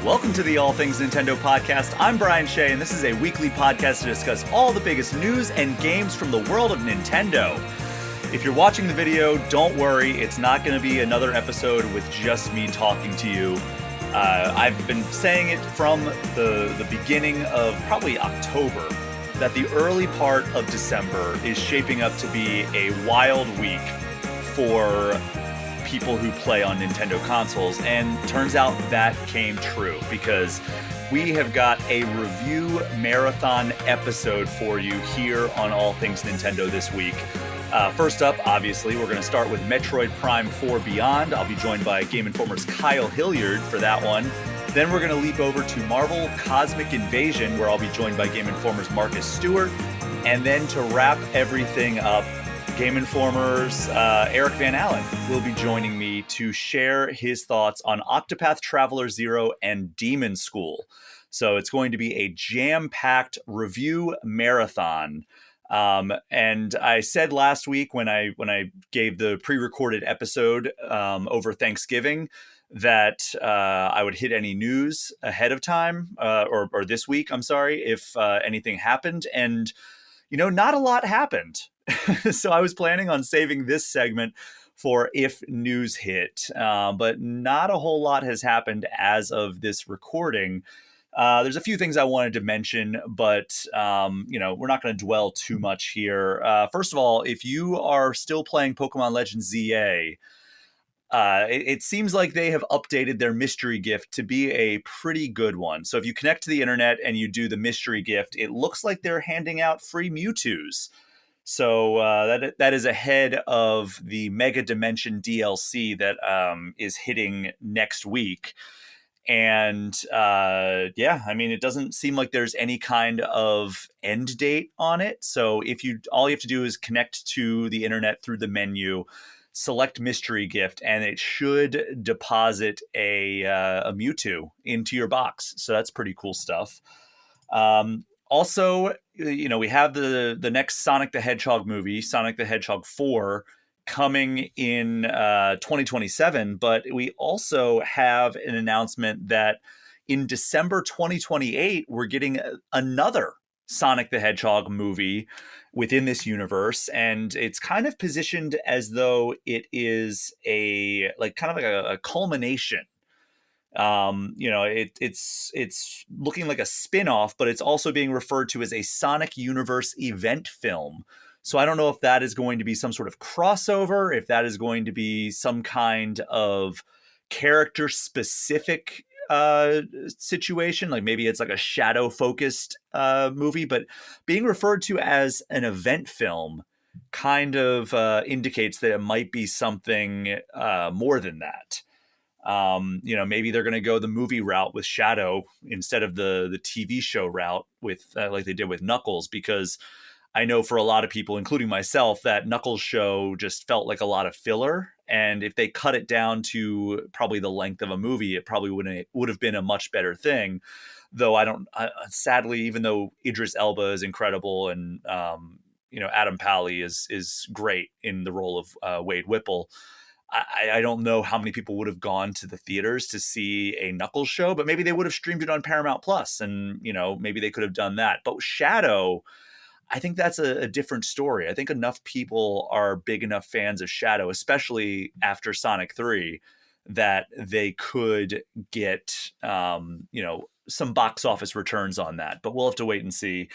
Welcome to the All Things Nintendo podcast. I'm Brian Shea, and this is a weekly podcast to discuss all the biggest news and games from the world of Nintendo. If you're watching the video, don't worry, it's not going to be another episode with just me talking to you. I've been saying it from the beginning of probably October that the early part of December is shaping up to be a wild week for people who play on Nintendo consoles, and turns out that came true because we have got a review marathon episode for you here on All Things Nintendo this week. First up, obviously, we're going to start with Metroid Prime 4 Beyond. I'll be joined by Game Informer's Kyle Hilliard for that one. Then we're going to leap over to Marvel Cosmic Invasion, where I'll be joined by Game Informer's Marcus Stewart. And then to wrap everything up, Game Informer's Eric Van Allen will be joining me to share his thoughts on Octopath Traveler 0 and Demonschool. So it's going to be a jam-packed review marathon. And I said last week when I gave the pre-recorded episode over Thanksgiving that I would hit any news ahead of time, or this week, I'm sorry, if anything happened. And, you know, not a lot happened. So I was planning on saving this segment for if news hit, but not a whole lot has happened as of this recording. There's a few things I wanted to mention, but, we're not going to dwell too much here. First of all, if you are still playing Pokemon Legends ZA, it seems like they have updated their mystery gift to be a pretty good one. So if you connect to the internet and you do the mystery gift, it looks like they're handing out free Mewtwo's. So that is ahead of the Mega Dimension DLC that is hitting next week. And it doesn't seem like there's any kind of end date on it. So all you have to do is connect to the internet through the menu, select mystery gift, and it should deposit a Mewtwo into your box. So that's pretty cool stuff. Also, we have the next Sonic the Hedgehog movie, Sonic the Hedgehog 4, coming in 2027, but we also have an announcement that in December 2028, we're getting another Sonic the Hedgehog movie within this universe, and it's kind of positioned as though it is a culmination. It's looking like a spin-off, but it's also being referred to as a Sonic Universe event film. So I don't know if that is going to be some sort of crossover, if that is going to be some kind of character-specific situation, like maybe it's like a shadow-focused movie, but being referred to as an event film kind of indicates that it might be something more than that. Maybe they're going to go the movie route with Shadow instead of the TV show route with like they did with Knuckles, because I know for a lot of people, including myself, that Knuckles show just felt like a lot of filler. And if they cut it down to probably the length of a movie, it probably would have been a much better thing. Though sadly, even though Idris Elba is incredible and Adam Pally is great in the role of Wade Whipple, I don't know how many people would have gone to the theaters to see a Knuckles show, but maybe they would have streamed it on Paramount Plus, and maybe they could have done that. But Shadow, I think that's a different story. I think enough people are big enough fans of Shadow, especially after Sonic 3, that they could get some box office returns on that. But we'll have to wait and see.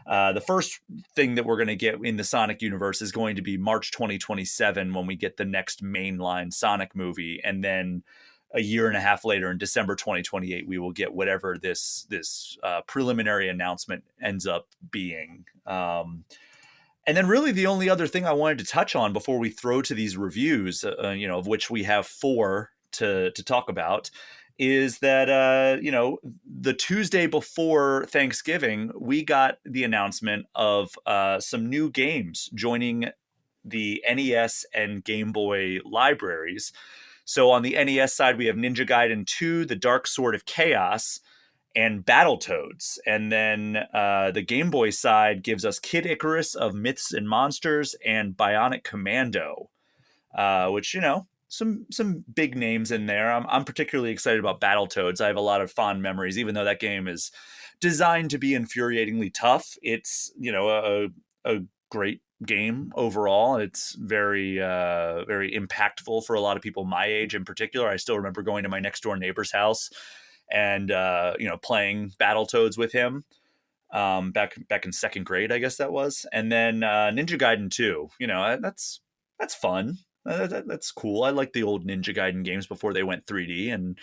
The first thing that we're going to get in the Sonic universe is going to be March 2027 when we get the next mainline Sonic movie. And then a year and a half later, in December 2028, we will get whatever this preliminary announcement ends up being. And then really the only other thing I wanted to touch on before we throw to these reviews, of which we have 4 to talk about, is that, the Tuesday before Thanksgiving, we got the announcement of some new games joining the NES and Game Boy libraries. So on the NES side, we have Ninja Gaiden 2, The Dark Sword of Chaos, and Battletoads. And then the Game Boy side gives us Kid Icarus of Myths and Monsters and Bionic Commando, which, some big names in there. I'm particularly excited about Battletoads. I have a lot of fond memories, even though that game is designed to be infuriatingly tough. It's a great game overall. It's very impactful for a lot of people my age in particular. I still remember going to my next door neighbor's house and playing Battletoads with him back in second grade, I guess that was. And then Ninja Gaiden 2. That's fun. That's cool. I like the old Ninja Gaiden games before they went 3D, and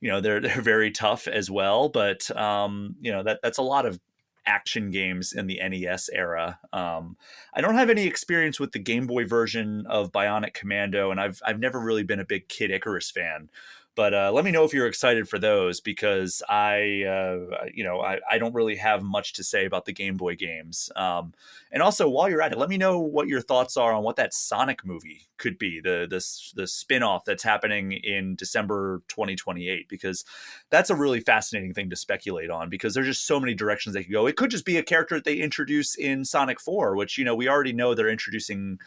they're very tough as well. But that's a lot of action games in the NES era. I don't have any experience with the Game Boy version of Bionic Commando, and I've never really been a big Kid Icarus fan. But let me know if you're excited for those, because I don't really have much to say about the Game Boy games. And also, while you're at it, let me know what your thoughts are on what that Sonic movie could be, the spin-off that's happening in December 2028, because that's a really fascinating thing to speculate on, because there's just so many directions they could go. It could just be a character that they introduce in Sonic 4, which we already know they're introducing.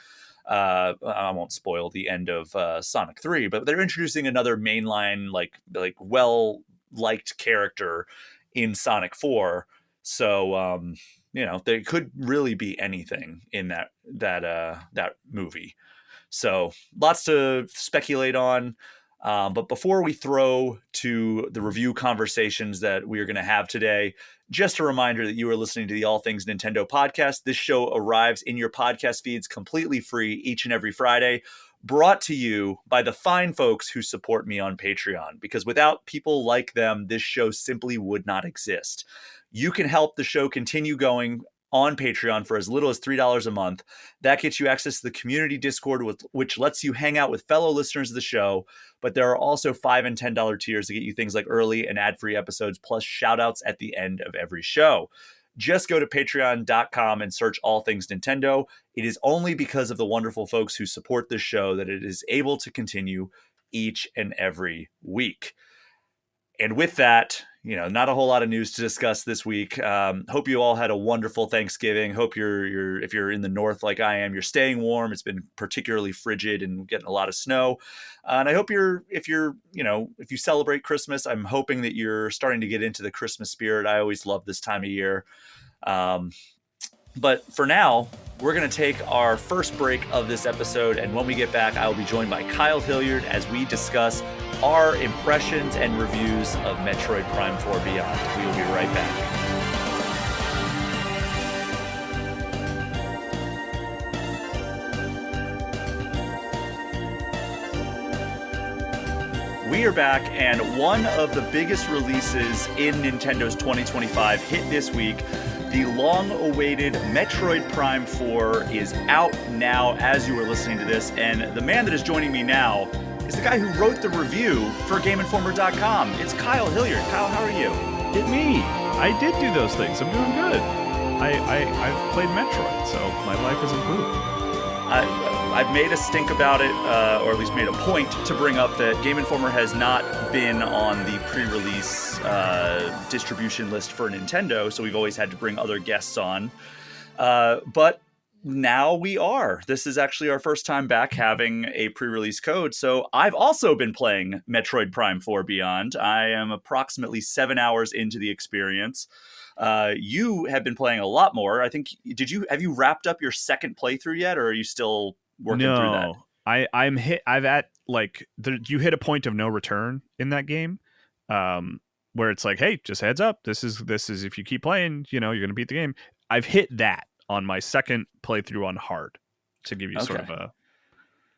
I won't spoil the end of Sonic 3, but they're introducing another mainline like well liked character in Sonic 4. So there could really be anything in that movie. So lots to speculate on. But before we throw to the review conversations that we are going to have today, just a reminder that you are listening to the All Things Nintendo podcast. This show arrives in your podcast feeds completely free each and every Friday, brought to you by the fine folks who support me on Patreon, because without people like them, this show simply would not exist. You can help the show continue going on Patreon for as little as $3 a month. That gets you access to the community Discord, which lets you hang out with fellow listeners of the show. But there are also $5 and $10 tiers to get you things like early and ad-free episodes, plus shout-outs at the end of every show. Just go to patreon.com and search All Things Nintendo. It is only because of the wonderful folks who support this show that it is able to continue each and every week. And with that, not a whole lot of news to discuss this week. Hope you all had a wonderful Thanksgiving. Hope if you're in the north like I am, you're staying warm. It's been particularly frigid and getting a lot of snow. And I hope if you celebrate Christmas, I'm hoping that you're starting to get into the Christmas spirit. I always love this time of year. But for now, we're going to take our first break of this episode, and when we get back, I will be joined by Kyle Hilliard as we discuss our impressions and reviews of Metroid Prime 4 Beyond. We will be right back. We are back, and one of the biggest releases in Nintendo's 2025 hit this week. The long-awaited Metroid Prime 4 is out now as you are listening to this, and the man that is joining me now is the guy who wrote the review for GameInformer.com. It's Kyle Hilliard. Kyle, how are you? It's me. I did do those things. I'm doing good. I've played Metroid, so my life has improved. I've made a stink about it, or at least made a point to bring up that Game Informer has not been on the pre-release distribution list for Nintendo, so we've always had to bring other guests on. But now we are. This is actually our first time back having a pre-release code, so I've also been playing Metroid Prime 4 Beyond. I am approximately 7 hours into the experience. You have been playing a lot more. I think, have you wrapped up your second playthrough yet, or are you still working through that? You hit a point of no return in that game, where it's like, hey, just heads up, this is if you keep playing, you're going to beat the game. I've hit that on my second playthrough on hard, to give you sort of a,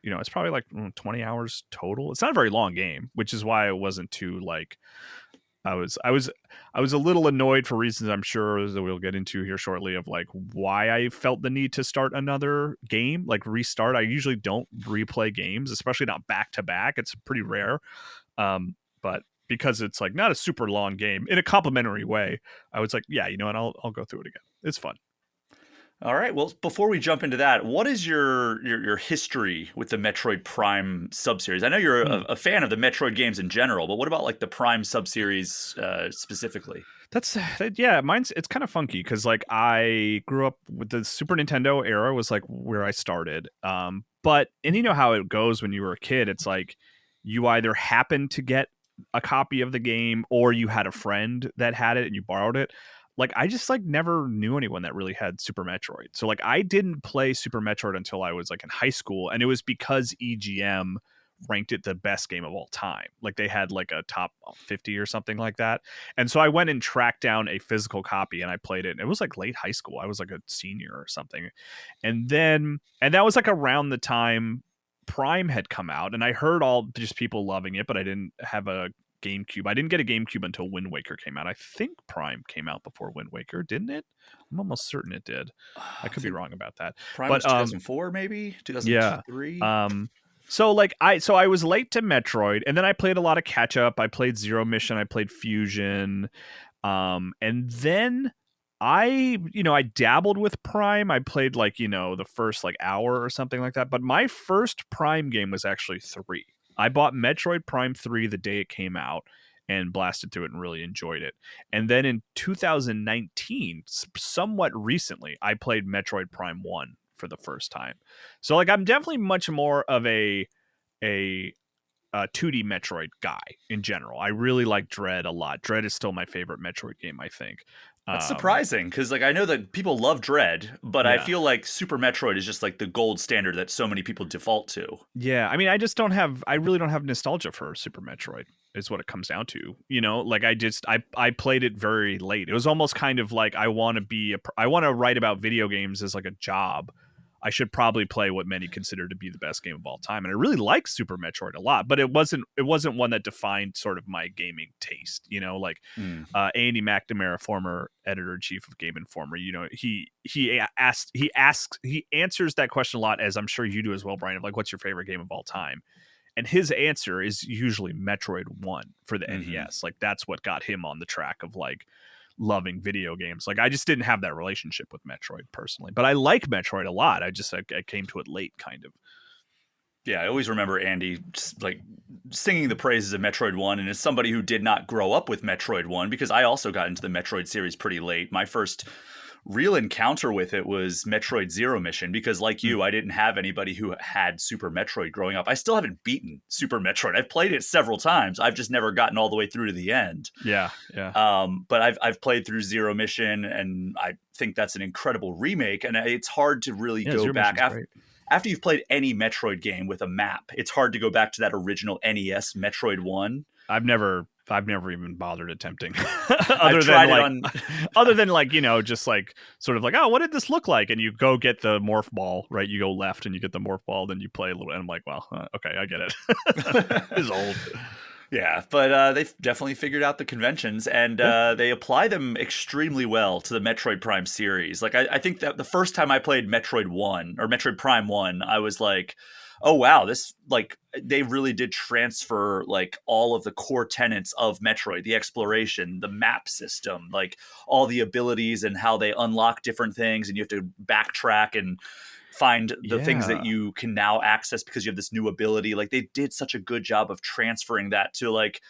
it's probably like 20 hours total. It's not a very long game, which is why it wasn't too like. I was a little annoyed for reasons I'm sure that we'll get into here shortly, of like why I felt the need to start another game, like restart. I usually don't replay games, especially not back to back. It's pretty rare. But because it's like not a super long game in a complimentary way, I was like, yeah, and I'll go through it again. It's fun. All right. Well, before we jump into that, what is your history with the Metroid Prime subseries? I know you're Hmm. a fan of the Metroid games in general, but what about like the Prime subseries specifically? Yeah, mine's it's kind of funky because like I grew up with the Super Nintendo era was like where I started. But and you know how it goes when you were a kid, it's like you either happened to get a copy of the game or you had a friend that had it and you borrowed it. Like I just like never knew anyone that really had Super Metroid. So like I didn't play Super Metroid until I was like in high school, and it was because EGM ranked it the best game of all time. Like they had like a top 50 or something like that. And so I went and tracked down a physical copy and I played it. And it was like late high school. I was like a senior or something. And that was like around the time Prime had come out. And I heard all just people loving it, but I didn't have a GameCube. I didn't get a GameCube until Wind Waker came out. I think Prime came out before Wind Waker, didn't it? I'm almost certain it did. I I could be think wrong about that. Prime But was 2004, maybe yeah. 2003. So like I was late to Metroid, and then I played a lot of catch up. I played Zero Mission, I played Fusion, and then I dabbled with Prime. I played like the first like hour or something like that. But my first Prime game was actually 3. I bought Metroid Prime 3 the day it came out and blasted through it and really enjoyed it. And then in 2019, somewhat recently, I played Metroid Prime 1 for the first time. So like I'm definitely much more of a 2D Metroid guy in general. I really like Dread a lot. Dread is still my favorite Metroid game, I think. That's Um, surprising because like I know that people love Dread, but I yeah. feel like Super Metroid is just like the gold standard that so many people default to. Yeah, I mean, I really don't have nostalgia for Super Metroid. Is what it comes down to. Like I played it very late. It was almost kind of like I want to write about video games as like a job. I should probably play what many consider to be the best game of all time. And I really like Super Metroid a lot, but it wasn't one that defined sort of my gaming taste. Like Mm. Andy McNamara, former editor in chief of Game Informer, he answers that question a lot, as I'm sure you do as well, Brian, of like, what's your favorite game of all time? And his answer is usually Metroid 1 for the Hmm. NES. Like that's what got him on the track of like loving video games. Like I just didn't have that relationship with Metroid personally, but I like Metroid a lot. I came to it late, kind of. Yeah, I always remember Andy just, like singing the praises of Metroid 1, and as somebody who did not grow up with Metroid 1 because I also got into the Metroid series pretty late. My first real encounter with it was Metroid Zero Mission because like Mm. you, I didn't have anybody who had Super Metroid growing up. I still haven't beaten Super Metroid. I've played it several times. I've just never gotten all the way through to the end. Yeah, yeah, But I've played through Zero Mission, and I think that's an incredible remake. And it's hard to really yeah. go Zero back Mission's great. after you've played any Metroid game with a map. It's hard to go back to that original NES Metroid One. I've never even bothered attempting, I've other than tried it like, on. just like sort of like, oh, what did this look like? And you go get the morph ball, right? You go left and you get the morph ball, then you play a little. And I'm like, well, okay, I get it. It's old. Yeah, but they've definitely figured out the conventions, and Yeah. they apply them extremely well to the Metroid Prime series. Like, I think that the first time I played Metroid 1 or Metroid Prime 1, I was like, oh, wow, this, like, they really did transfer, like, all of the core tenets of Metroid, the exploration, the map system, like, all the abilities and how they unlock different things, and you have to backtrack and find the things that Yeah. you can now access because you have this new ability. Like they did such a good job of transferring that to like,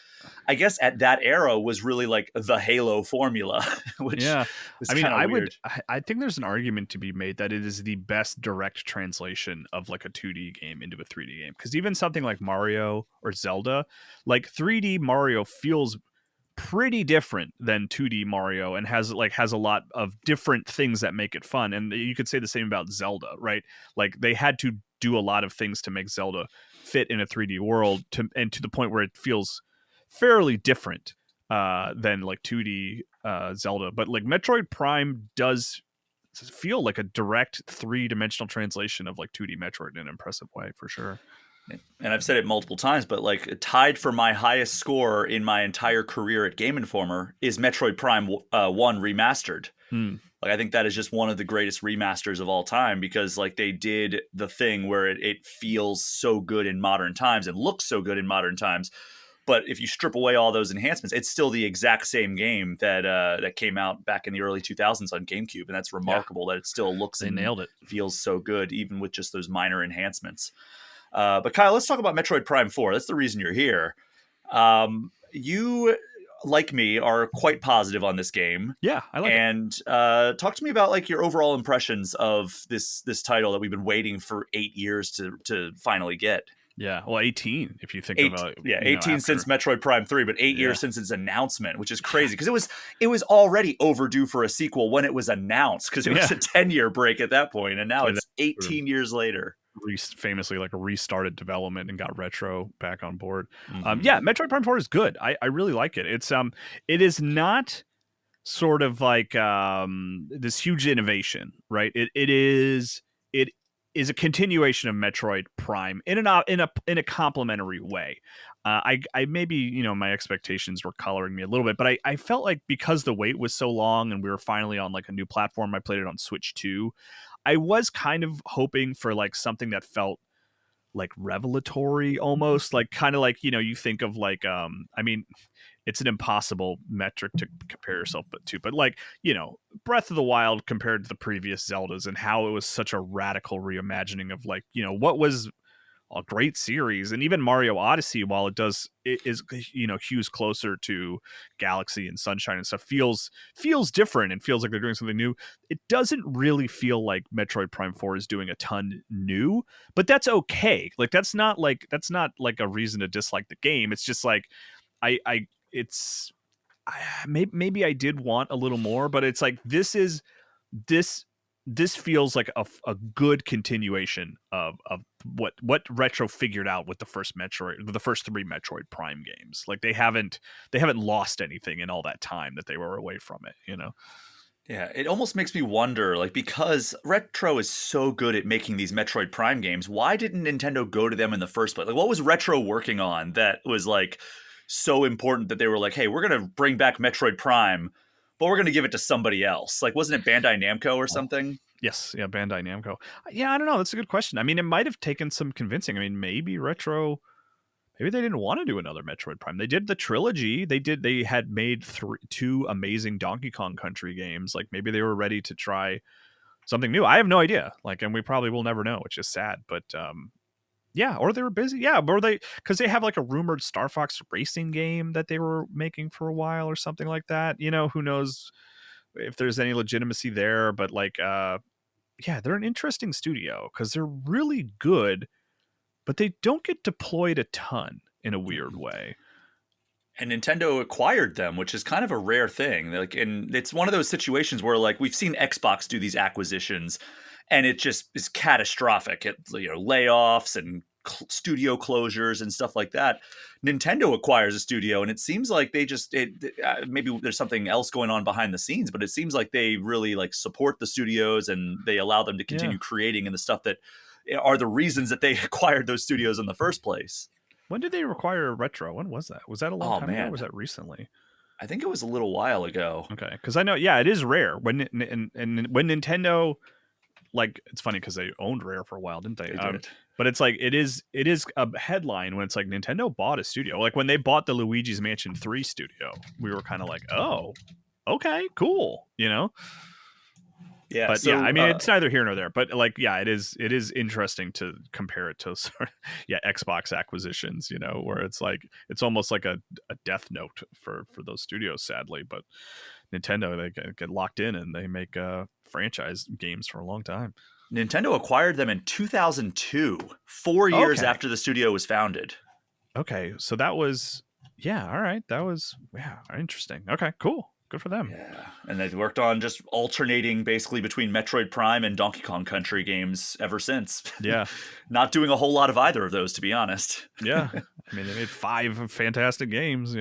I guess at that era was really like the Halo formula, which Yeah. was I mean, kind of I would weird. I think there's an argument to be made that it is the best direct translation of like a 2D game into a 3D game. Because even something like Mario or Zelda, like 3D Mario feels pretty different than 2D Mario and has a lot of different things that make it fun. And you could say the same about Zelda, right? Like they had to do a lot of things to make Zelda fit in a 3D world to the point where it feels fairly different than like 2D Zelda. But like Metroid Prime does feel like a direct three-dimensional translation of like 2D Metroid in an impressive way for sure. And I've said it multiple times, but like tied for my highest score in my entire career at Game Informer is Metroid Prime 1 remastered. Mm. Like I think that is just one of the greatest remasters of all time because like they did the thing where it feels so good in modern times and looks so good in modern times But if you strip away all those enhancements, it's still the exact same game that came out back in the early 2000s on GameCube, and that's remarkable that it still looks They and nailed it. feels so good, even with just those minor enhancements. But Kyle, let's talk about Metroid Prime 4. That's the reason you're here. You, like me, are quite positive on this game. Yeah, I like it. And talk to me about like your overall impressions of this title that we've been waiting for 8 years to finally get. Yeah, well, 18 if you think about 18 since Metroid Prime 3, but 8 years since its announcement, which is crazy because it was already overdue for a sequel when it was announced because it was a 10-year break at that point, and now it's 18 years later. Famously like a restarted development and got Retro back on board. Metroid Prime 4 is good. I really like it. It is not sort of like this huge innovation, right? It is a continuation of Metroid Prime in a complementary way. I maybe my expectations were coloring me a little bit, but I felt like because the wait was so long and we were finally on like a new platform, I played it on Switch 2. I was kind of hoping for like something that felt like revelatory almost, like kind of like you think of like I mean, it's an impossible metric to compare yourself to, but like Breath of the Wild compared to the previous Zeldas and how it was such a radical reimagining of like what was a great series. And even Mario Odyssey, while it is hews closer to Galaxy and Sunshine and stuff, feels different and feels like they're doing something new. It doesn't really feel like Metroid Prime 4 is doing a ton new, but that's okay. Like that's not like a reason to dislike the game. It's just like maybe I did want a little more, but it's like this feels like a good continuation of what Retro figured out with the first three Metroid Prime games. Like they haven't lost anything in all that time that they were away from it, Yeah, it almost makes me wonder, like, because Retro is so good at making these Metroid Prime games, why didn't Nintendo go to them in the first place? Like, what was Retro working on that was like so important that they were like, hey, we're gonna bring back Metroid Prime, but we're gonna give it to somebody else? Like, wasn't it Bandai Namco or something? Yes, yeah, Bandai Namco. Yeah, I don't know. That's a good question. I mean, it might have taken some convincing. I mean, maybe they didn't want to do another Metroid Prime. They did the trilogy. They had made two amazing Donkey Kong Country games. Like maybe they were ready to try something new. I have no idea. Like, and we probably will never know, which is sad. But yeah, or they were busy. Yeah, or because they have like a rumored Star Fox racing game that they were making for a while or something like that. Who knows if there's any legitimacy there, but like they're an interesting studio because they're really good, but they don't get deployed a ton in a weird way. And Nintendo acquired them, which is kind of a rare thing. Like, and it's one of those situations where like we've seen Xbox do these acquisitions and it just is catastrophic. Layoffs and studio closures and stuff like that. Nintendo acquires a studio, and it seems like they just maybe there's something else going on behind the scenes, but it seems like they really like support the studios and they allow them to continue creating and the stuff that are the reasons that they acquired those studios in the first place. When did they acquire Retro? When was that? Was that a long time ago? Or was that recently? I think it was a little while ago. Okay, because I know, it is Rare when when Nintendo, like, it's funny because they owned Rare for a while, didn't they? They did. But it's like it is a headline when it's like Nintendo bought a studio. Like when they bought the Luigi's Mansion 3 studio, we were kind of like, oh, okay, cool, Yeah, but I mean, it's neither here nor there. But like, it is interesting to compare it to sort of Xbox acquisitions, where it's like it's almost like a death note for those studios, sadly. But Nintendo, they get locked in and they make franchise games for a long time. Nintendo acquired them in 2002, 4 years after the studio was founded. Okay, so that was all right. That was interesting. Okay, cool. Good for them. Yeah, and they've worked on just alternating basically between Metroid Prime and Donkey Kong Country games ever since. Yeah. Not doing a whole lot of either of those, to be honest. Yeah. I mean, they made 5 fantastic games,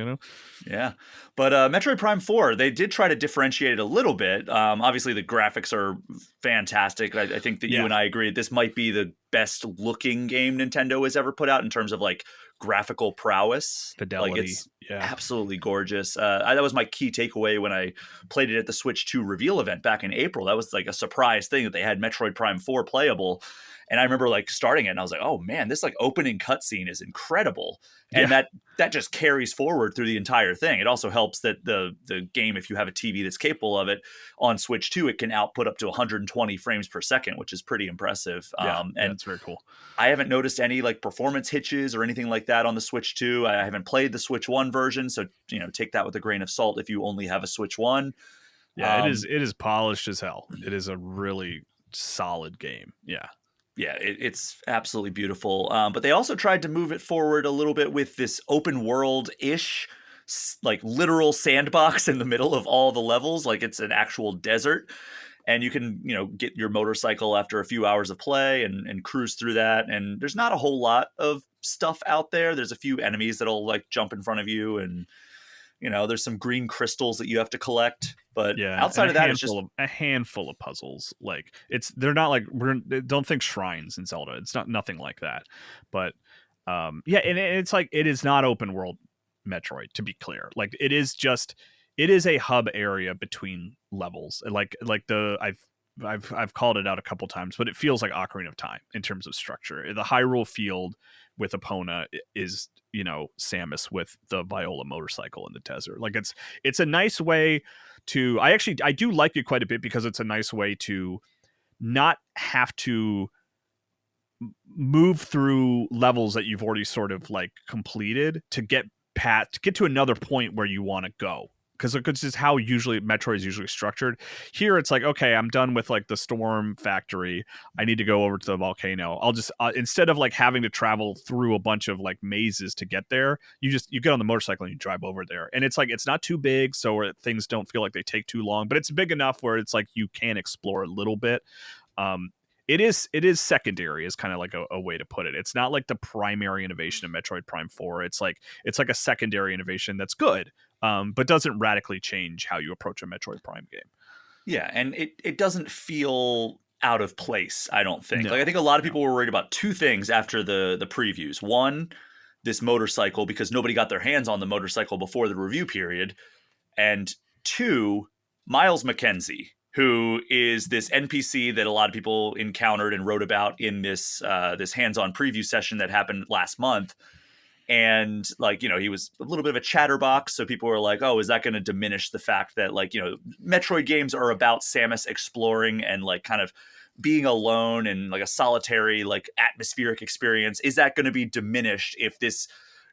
Yeah. But Metroid Prime 4, they did try to differentiate it a little bit. Obviously, the graphics are fantastic. I think that you and I agree this might be the best looking game Nintendo has ever put out in terms of like graphical prowess. Fidelity. Like it's absolutely gorgeous. That was my key takeaway when I played it at the Switch 2 reveal event back in April. That was like a surprise thing that they had Metroid Prime 4 playable. And I remember like starting it and I was like, oh man, this like opening cutscene is incredible. And Yeah. that just carries forward through the entire thing. It also helps that the game, if you have a TV that's capable of it on Switch 2, it can output up to 120 frames per second, which is pretty impressive. Yeah. And It's very cool. I haven't noticed any like performance hitches or anything like that on the Switch 2. I haven't played the Switch 1 version, so take that with a grain of salt if you only have a Switch 1. Yeah, it is polished as hell. It is a really solid game. Yeah. Yeah, it's absolutely beautiful. But they also tried to move it forward a little bit with this open world-ish, like literal sandbox in the middle of all the levels, like it's an actual desert. And you can, get your motorcycle after a few hours of play and cruise through that. And there's not a whole lot of stuff out there. There's a few enemies that'll like jump in front of you, and there's some green crystals that you have to collect. But Yeah, outside of that, it's just a handful of puzzles. Like they're not like don't think shrines in Zelda. It's nothing like that. But yeah, and it's like it is not open world Metroid, to be clear. Like it is a hub area between levels. Like I've called it out a couple times, but it feels like Ocarina of Time in terms of structure. The Hyrule Field with Epona is, Samus with the Viola motorcycle in the desert. Like it's a nice way to. I do like it quite a bit because it's a nice way to not have to move through levels that you've already sort of like completed to get to another point where you want to go. Because it's just how usually Metroid is usually structured. Here, it's like, okay, I'm done with like the storm factory. I need to go over to the volcano. I'll just instead of like having to travel through a bunch of like mazes to get there, you get on the motorcycle and you drive over there. And it's like it's not too big, so things don't feel like they take too long. But it's big enough where it's like you can explore a little bit. It is secondary is kind of like a way to put it. It's not like the primary innovation of Metroid Prime 4. It's like a secondary innovation that's good, but doesn't radically change how you approach a Metroid Prime game. Yeah, and it doesn't feel out of place, I don't think. No, like I think a lot of people were worried about two things after the previews. One, this motorcycle, because nobody got their hands on the motorcycle before the review period. And two, Miles McKenzie, who is this NPC that a lot of people encountered and wrote about in this hands-on preview session that happened last month. And like, he was a little bit of a chatterbox. So people were like, oh, is that going to diminish the fact that like, Metroid games are about Samus exploring and like kind of being alone and like a solitary, like atmospheric experience? Is that going to be diminished if this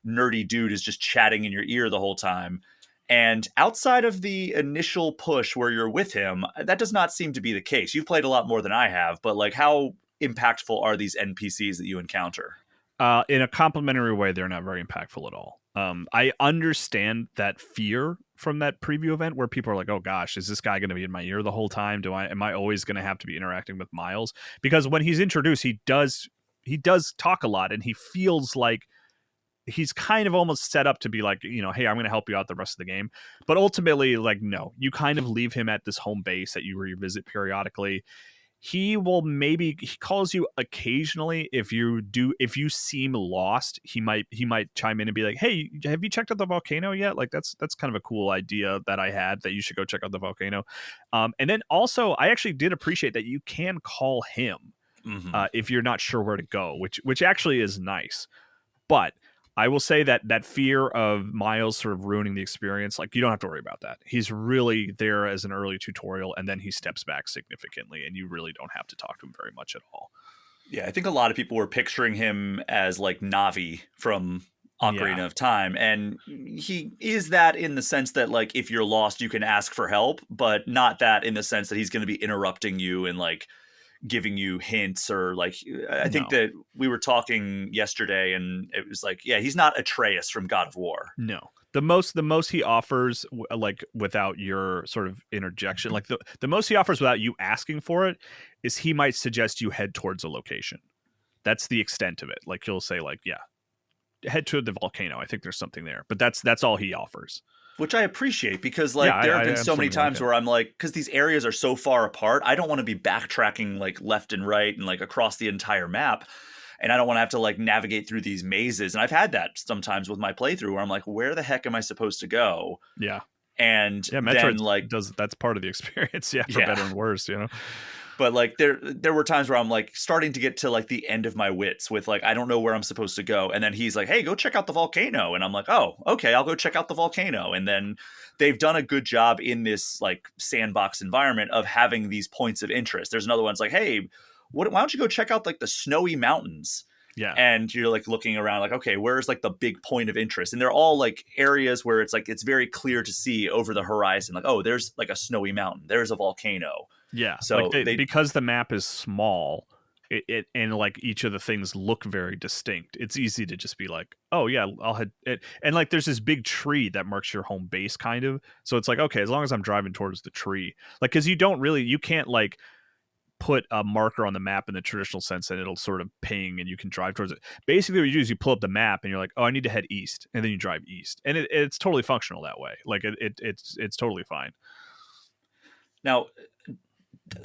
nerdy dude is just chatting in your ear the whole time? And outside of the initial push where you're with him, that does not seem to be the case. You've played a lot more than I have, but like how impactful are these NPCs that you encounter? In a complimentary way, they're not very impactful at all. I understand that fear from that preview event where people are like, oh gosh, is this guy going to be in my ear the whole time? Am I always going to have to be interacting with Miles? Because when he's introduced, he does talk a lot, and he feels like he's kind of almost set up to be like, hey, I'm going to help you out the rest of the game. But ultimately, like, no, you kind of leave him at this home base that you revisit periodically. He calls you occasionally if you seem lost. He might chime in and be like, hey, have you checked out the volcano yet? Like that's kind of a cool idea that I had, that you should go check out the volcano. And then also I actually did appreciate that you can call him if you're not sure where to go, which actually is nice. But I will say that fear of Miles sort of ruining the experience, like, you don't have to worry about that. He's really there as an early tutorial, and then he steps back significantly, and you really don't have to talk to him very much at all. Yeah, I think a lot of people were picturing him as like Navi from Ocarina of Time, and he is that in the sense that like if you're lost, you can ask for help, but not that in the sense that he's going to be interrupting you and like giving you hints or like I think that we were talking yesterday and it was like, yeah, he's not Atreus from God of War. No. The most he offers, like without your sort of interjection, like the most he offers without you asking for it, is he might suggest you head towards a location. That's the extent of it. Like he'll say like, yeah, head to the volcano. I think there's something there, but that's all he offers. Which I appreciate because like there have been so many times where I'm like, because these areas are so far apart, I don't want to be backtracking like left and right and like across the entire map. And I don't want to have to like navigate through these mazes. And I've had that sometimes with my playthrough where I'm like, where the heck am I supposed to go? Yeah. And Metroid then like that's part of the experience. For better and worse, But like there were times where I'm like starting to get to like the end of my wits with like I don't know where I'm supposed to go, and then he's like, "Hey, go check out the volcano," and I'm like, "Oh, okay, I'll go check out the volcano." And then they've done a good job in this like sandbox environment of having these points of interest. There's another one's like, "Hey, why don't you go check out like the snowy mountains?" Yeah. And you're like looking around like, okay, where's like the big point of interest? And they're all like areas where it's like it's very clear to see over the horizon, like, oh, there's like a snowy mountain, there's a volcano. Yeah, like So they because the map is small, it and like each of the things look very distinct. It's easy to just be like, oh yeah, I'll head it, and like there's this big tree that marks your home base, kind of. So it's like, okay, as long as I'm driving towards the tree, like because you can't like put a marker on the map in the traditional sense and it'll sort of ping and you can drive towards it. Basically, what you do is you pull up the map and you're like, oh, I need to head east, and then you drive east, and it's totally functional that way. Like it's totally fine. now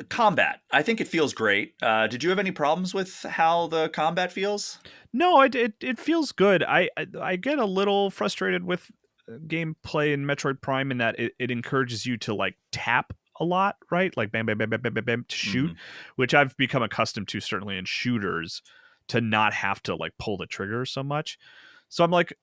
combat. I think it feels great. Did you have any problems with how the combat feels? No, it feels good. I get a little frustrated with gameplay in Metroid Prime in that it encourages you to like tap a lot, right? Like bam, bam, bam, bam, bam, bam, bam to shoot, Mhm. which I've become accustomed to certainly in shooters to not have to like pull the trigger so much. So I'm like,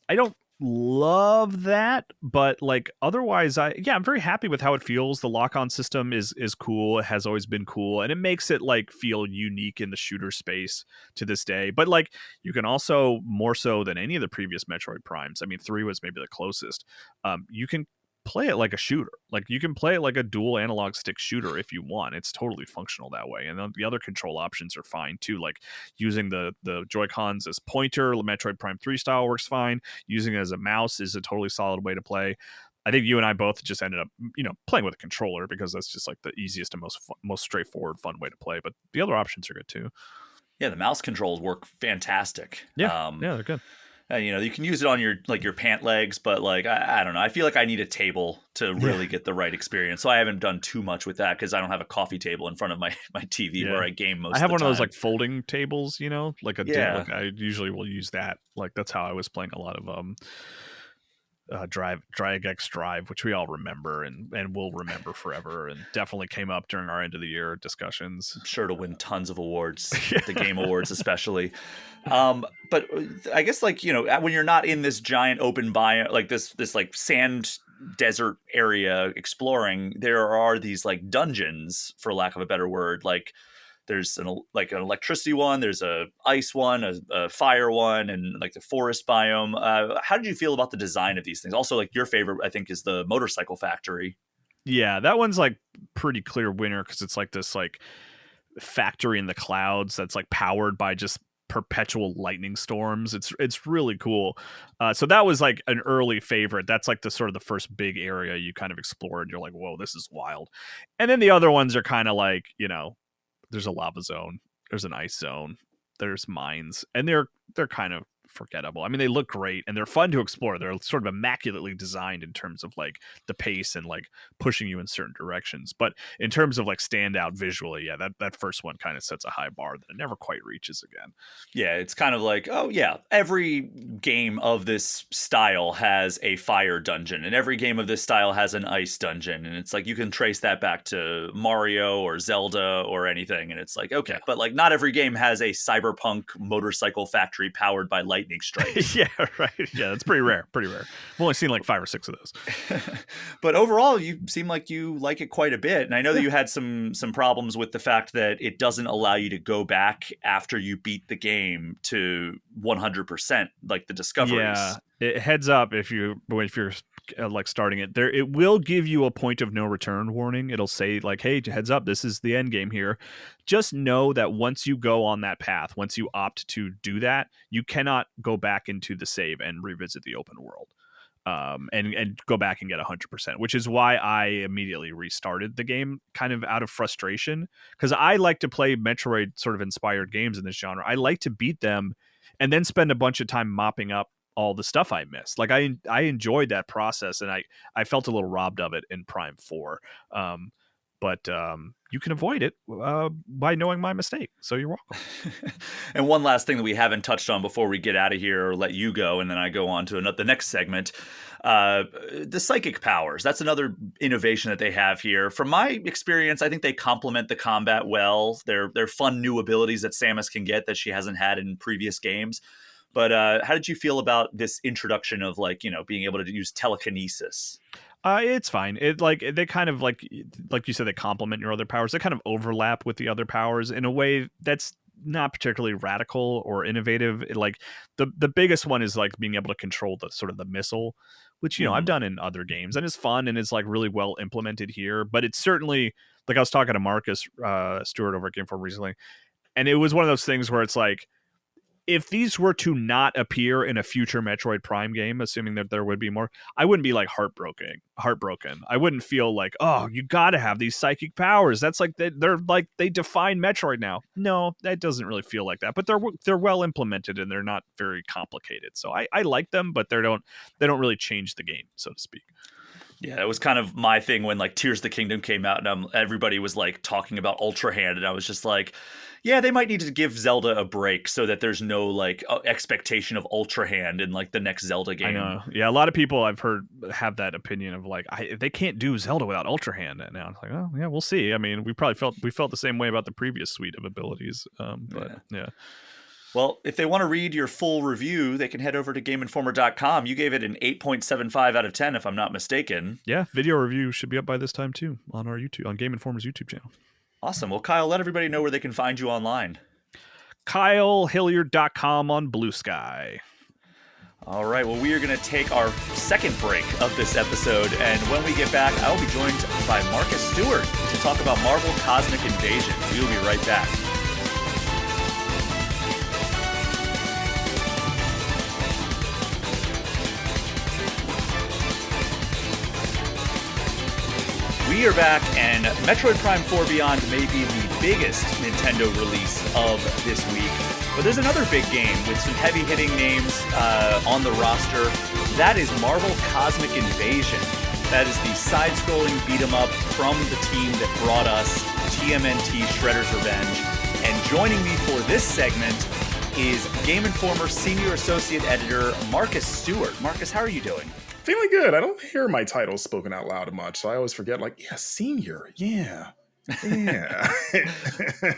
I don't love that, but like otherwise I'm very happy with how it feels. The lock-on system is cool. It has always been cool, and it makes it like feel unique in the shooter space to this day. But like you can also, more so than any of the previous Metroid Primes, I mean 3 was maybe the closest, you can play it like a shooter. Like you can play it like a dual analog stick shooter if you want. It's totally functional that way. And then the other control options are fine too. Like using the Joy-Cons as pointer, Metroid Prime 3 style works fine. Using it as a mouse is a totally solid way to play. I think you and I both just ended up, playing with a controller because that's just like the easiest and most straightforward, fun way to play. But the other options are good too. Yeah, the mouse controls work fantastic. Yeah, they're good. And, you can use it on your pant legs, but like I don't know. I feel like I need a table to really get the right experience. So I haven't done too much with that because I don't have a coffee table in front of my TV Yeah. where I game most I have of the one of those time. like folding tables, like Yeah. like I usually will use that. Like that's how I was playing a lot of Drag X Drive, which we all remember and will remember forever, and definitely came up during our end of the year discussions. I'm sure to win tons of awards, the Game Awards especially. But I guess like when you're not in this giant open biome, like this like sand desert area exploring, there are these like dungeons, for lack of a better word. Like there's an electricity one, there's a ice one, a fire one, and like the forest biome. How did you feel about the design of these things? Also, like your favorite, I think, is the motorcycle factory. Yeah, that one's like pretty clear winner because it's like this like factory in the clouds that's like powered by just perpetual lightning storms. It's really cool. So that was like an early favorite. That's like the sort of the first big area you kind of explore and you're like, whoa, this is wild. And then the other ones are kind of like, there's a lava zone, there's an ice zone, there's mines, and they're kind of forgettable. I mean, they look great and they're fun to explore. They're sort of immaculately designed in terms of like the pace and like pushing you in certain directions. But in terms of like standout visually, yeah, that first one kind of sets a high bar that it never quite reaches again. Yeah, it's kind of like, oh yeah, every game of this style has a fire dungeon, and every game of this style has an ice dungeon, and it's like you can trace that back to Mario or Zelda or anything, and it's like, okay, Yeah. but like not every game has a cyberpunk motorcycle factory powered by lightning strikes. Yeah, right. Yeah, that's pretty rare. Pretty rare. I've only seen like 5 or 6 of those. But overall, you seem like you like it quite a bit, and I know that Yeah. you had some problems with the fact that it doesn't allow you to go back after you beat the game to 100%, like the discoveries. Yeah, heads up if you're like starting it there, it will give you a point of no return warning. It'll say like, hey, heads up, this is the end game here. Just know that once you go on that path, once you opt to do that, you cannot go back into the save and revisit the open world, and go back and get 100%, which is why I immediately restarted the game kind of out of frustration, because I like to play Metroid sort of inspired games in this genre. I like to beat them and then spend a bunch of time mopping up all the stuff I missed. Like I enjoyed that process, and I felt a little robbed of it in Prime 4. but you can avoid it by knowing my mistake. So you're welcome. And one last thing that we haven't touched on before we get out of here or let you go, and then I go on to the next segment. The psychic powers. That's another innovation that they have here. From my experience, I think they complement the combat well. They're fun new abilities that Samus can get that she hasn't had in previous games. But how did you feel about this introduction of being able to use telekinesis? It's fine. It like they kind of like you said, they complement your other powers. They kind of overlap with the other powers in a way that's not particularly radical or innovative. Like the biggest one is like being able to control the sort of the missile, which I've done in other games, and it's fun and it's like really well implemented here. But it's certainly like I was talking to Marcus Stewart over at Game Informer recently, and it was one of those things where it's like, if these were to not appear in a future Metroid Prime game, assuming that there would be more, I wouldn't be like heartbroken. I wouldn't feel like, oh, you got to have these psychic powers. That's like they're like they define Metroid now. No, that doesn't really feel like that. But they're well implemented and they're not very complicated. So I like them, but they don't really change the game, so to speak. Yeah, that was kind of my thing when like Tears of the Kingdom came out, and everybody was like talking about Ultra Hand, and I was just like, yeah, they might need to give Zelda a break so that there's no like expectation of Ultra Hand in like the next Zelda game. I know. Yeah, a lot of people I've heard have that opinion of like they can't do Zelda without Ultra Hand. And now it's like, oh yeah, we'll see. I mean, we felt the same way about the previous suite of abilities. But yeah. Well, if they want to read your full review, they can head over to GameInformer.com. You gave it an 8.75 out of 10, if I'm not mistaken. Yeah, video review should be up by this time too on our YouTube, on Game Informer's YouTube channel. Awesome. Well, Kyle, let everybody know where they can find you online. KyleHilliard.com on Blue Sky. All right. Well, we are going to take our second break of this episode, and when we get back, I will be joined by Marcus Stewart to talk about Marvel Cosmic Invasion. We will be right back. We are back, and Metroid Prime 4 Beyond may be the biggest Nintendo release of this week. But there's another big game with some heavy-hitting names on the roster. That is Marvel Cosmic Invasion. That is the side-scrolling beat-em-up from the team that brought us TMNT Shredder's Revenge. And joining me for this segment is Game Informer Senior Associate Editor Marcus Stewart. Marcus, how are you doing? Feeling good. I don't hear my titles spoken out loud much, so I always forget, like, yeah, senior, yeah. Yeah.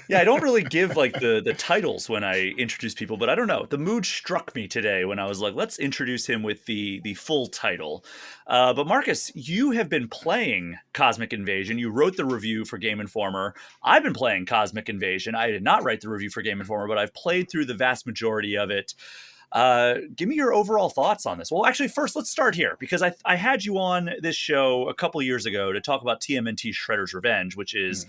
Yeah, I don't really give like the titles when I introduce people, but I don't know. The mood struck me today when I was like, let's introduce him with the full title. But Marcus, you have been playing Cosmic Invasion. You wrote the review for Game Informer. I've been playing Cosmic Invasion. I did not write the review for Game Informer, but I've played through the vast majority of it. Give me your overall thoughts on this. Well, actually, first, let's start here, because I had you on this show a couple of years ago to talk about TMNT Shredder's Revenge, which is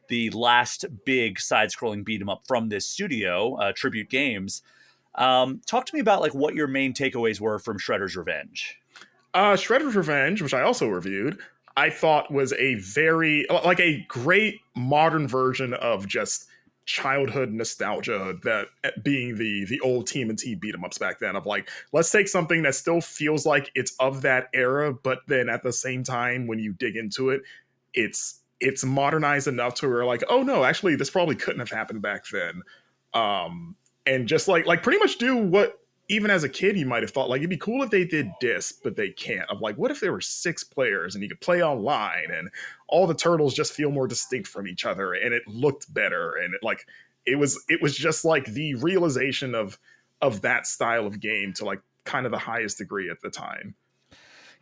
the last big side-scrolling beat-em-up from this studio, Tribute Games. Talk to me about like what your main takeaways were from Shredder's Revenge. Shredder's Revenge, which I also reviewed, I thought was a great modern version of just childhood nostalgia, that being the old TMNT beat 'em ups back then, of like, let's take something that still feels like it's of that era, but then at the same time, when you dig into it, it's modernized enough to where like, oh no, actually this probably couldn't have happened back then. And just like pretty much do what even as a kid you might have thought like it'd be cool if they did this, but they can't. Of like, what if there were 6 players and you could play online and all the turtles just feel more distinct from each other and it looked better, and it was just like the realization of that style of game to like kind of the highest degree at the time.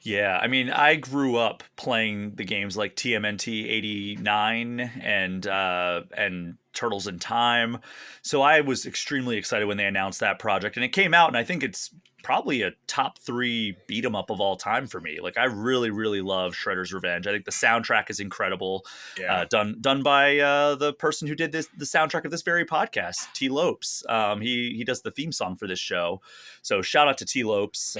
Yeah, I mean, I grew up playing the games like TMNT 89 and Turtles in Time. So I was extremely excited when they announced that project, and it came out, and I think it's probably a top 3 beat 'em up of all time for me. Like, I really, really love Shredder's Revenge. I think the soundtrack is incredible. Yeah. Done by the person who did the soundtrack of this very podcast, Tee Lopes. He does the theme song for this show. So shout out to Tee Lopes.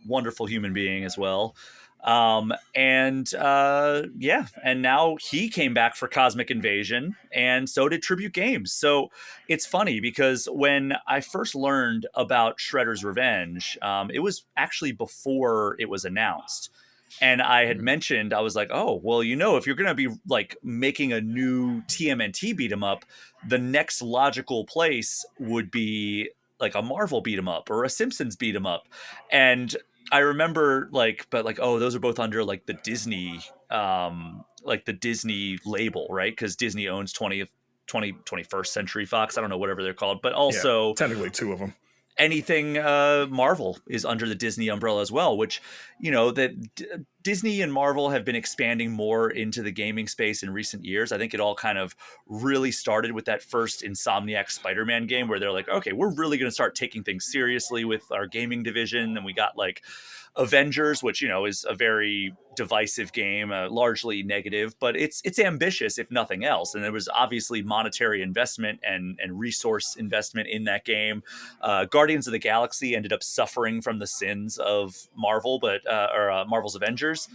Wonderful human being as well. And now he came back for Cosmic Invasion, and so did Tribute Games. So it's funny because when I first learned about Shredder's Revenge, it was actually before it was announced. And I had mentioned, I was like, oh, well, if you're going to be like making a new TMNT beat 'em up, the next logical place would be like a Marvel beat 'em up or a Simpsons beat 'em up. And I remember oh, those are both under like the Disney, like the Disney label, right? Because Disney owns 21st Century Fox. I don't know, whatever they're called, but Yeah, also technically two of them. anything Marvel is under the Disney umbrella as well, which, that Disney and Marvel have been expanding more into the gaming space in recent years. I think it all kind of really started with that first Insomniac Spider-Man game where they're like, okay, we're really going to start taking things seriously with our gaming division. And we got like Avengers, which, is a very divisive game, largely negative, but it's ambitious if nothing else. And there was obviously monetary investment and resource investment in that game. Guardians of the Galaxy ended up suffering from the sins of Marvel, or Marvel's Avengers.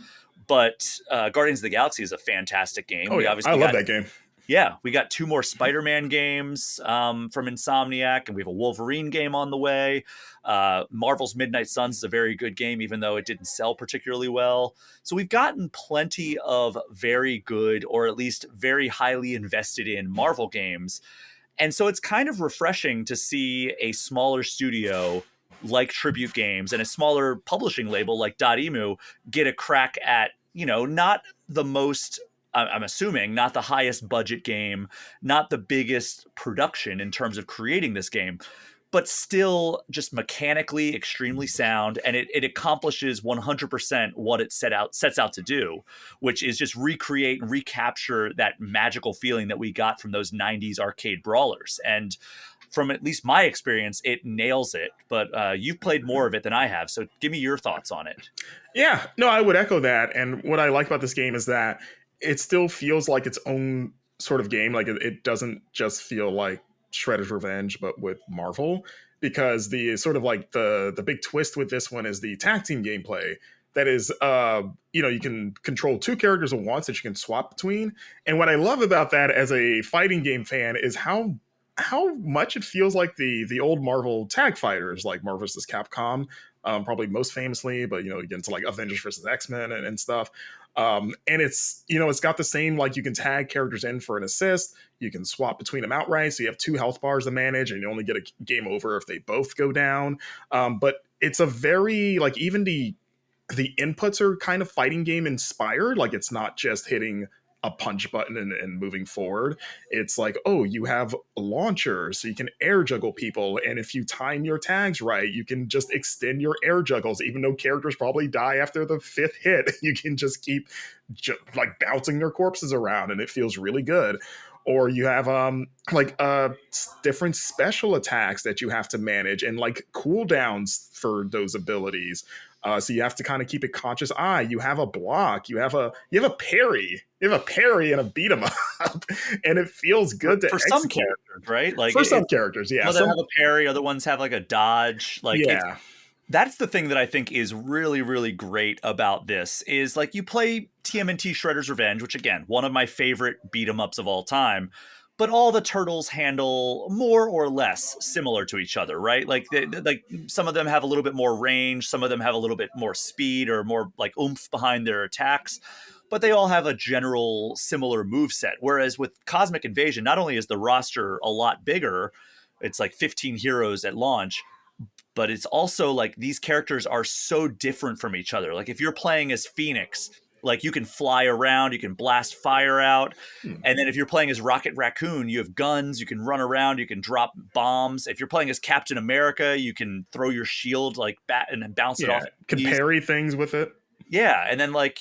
But Guardians of the Galaxy is a fantastic game. Oh, yeah. I love that game. Yeah, we got 2 more Spider-Man games from Insomniac, and we have a Wolverine game on the way. Marvel's Midnight Suns is a very good game, even though it didn't sell particularly well. So we've gotten plenty of very good, or at least very highly invested in Marvel games. And so it's kind of refreshing to see a smaller studio like Tribute Games and a smaller publishing label like Dotemu get a crack at, not the most, I'm assuming, not the highest budget game, not the biggest production in terms of creating this game, but still just mechanically extremely sound. And it accomplishes 100% what it sets out to do, which is just recreate and recapture that magical feeling that we got from those 90s arcade brawlers. And from at least my experience, it nails it. But you've played more of it than I have. So give me your thoughts on it. Yeah, no, I would echo that. And what I like about this game is that it still feels like its own sort of game. Like it doesn't just feel like Shredder's Revenge, but with Marvel, because the sort of like the big twist with this one is the tag team gameplay. That is, you can control 2 characters at once that you can swap between. And what I love about that as a fighting game fan is how much it feels like the old Marvel tag fighters, like Marvel vs. Capcom, probably most famously, but you get into like Avengers versus X-Men and stuff. And it's got the same, like you can tag characters in for an assist. You can swap between them outright. So you have 2 health bars to manage and you only get a game over if they both go down. But it's a very, like, even the inputs are kind of fighting game inspired. Like it's not just hitting a punch button and moving forward. It's like, oh, you have a launcher, so you can air juggle people. And if you time your tags right, you can just extend your air juggles, even though characters probably die after the 5th hit. You can just keep like bouncing their corpses around and it feels really good. Or you have different special attacks that you have to manage and like cooldowns for those abilities. So you have to kind of keep a conscious eye. You have a block. You have a parry. You have a parry and a beat 'em up, and it feels good for some characters, right? Like for some characters, yeah. Some have a parry, other ones have like a dodge. Like yeah. That's the thing that I think is really, really great about this is like you play TMNT Shredder's Revenge, which again, one of my favorite beat 'em ups of all time. But all the turtles handle more or less similar to each other, right? Like some of them have a little bit more range, some of them have a little bit more speed or more like oomph behind their attacks, but they all have a general similar move set. Whereas with Cosmic Invasion, not only is the roster a lot bigger, it's like 15 heroes at launch, but it's also like these characters are so different from each other. Like if you're playing as Phoenix, like you can fly around, you can blast fire out. And then if you're playing as Rocket Raccoon, you have guns, you can run around, you can drop bombs. If you're playing as Captain America, you can throw your shield like bat and bounce it off. Can parry things with it. Yeah, and then like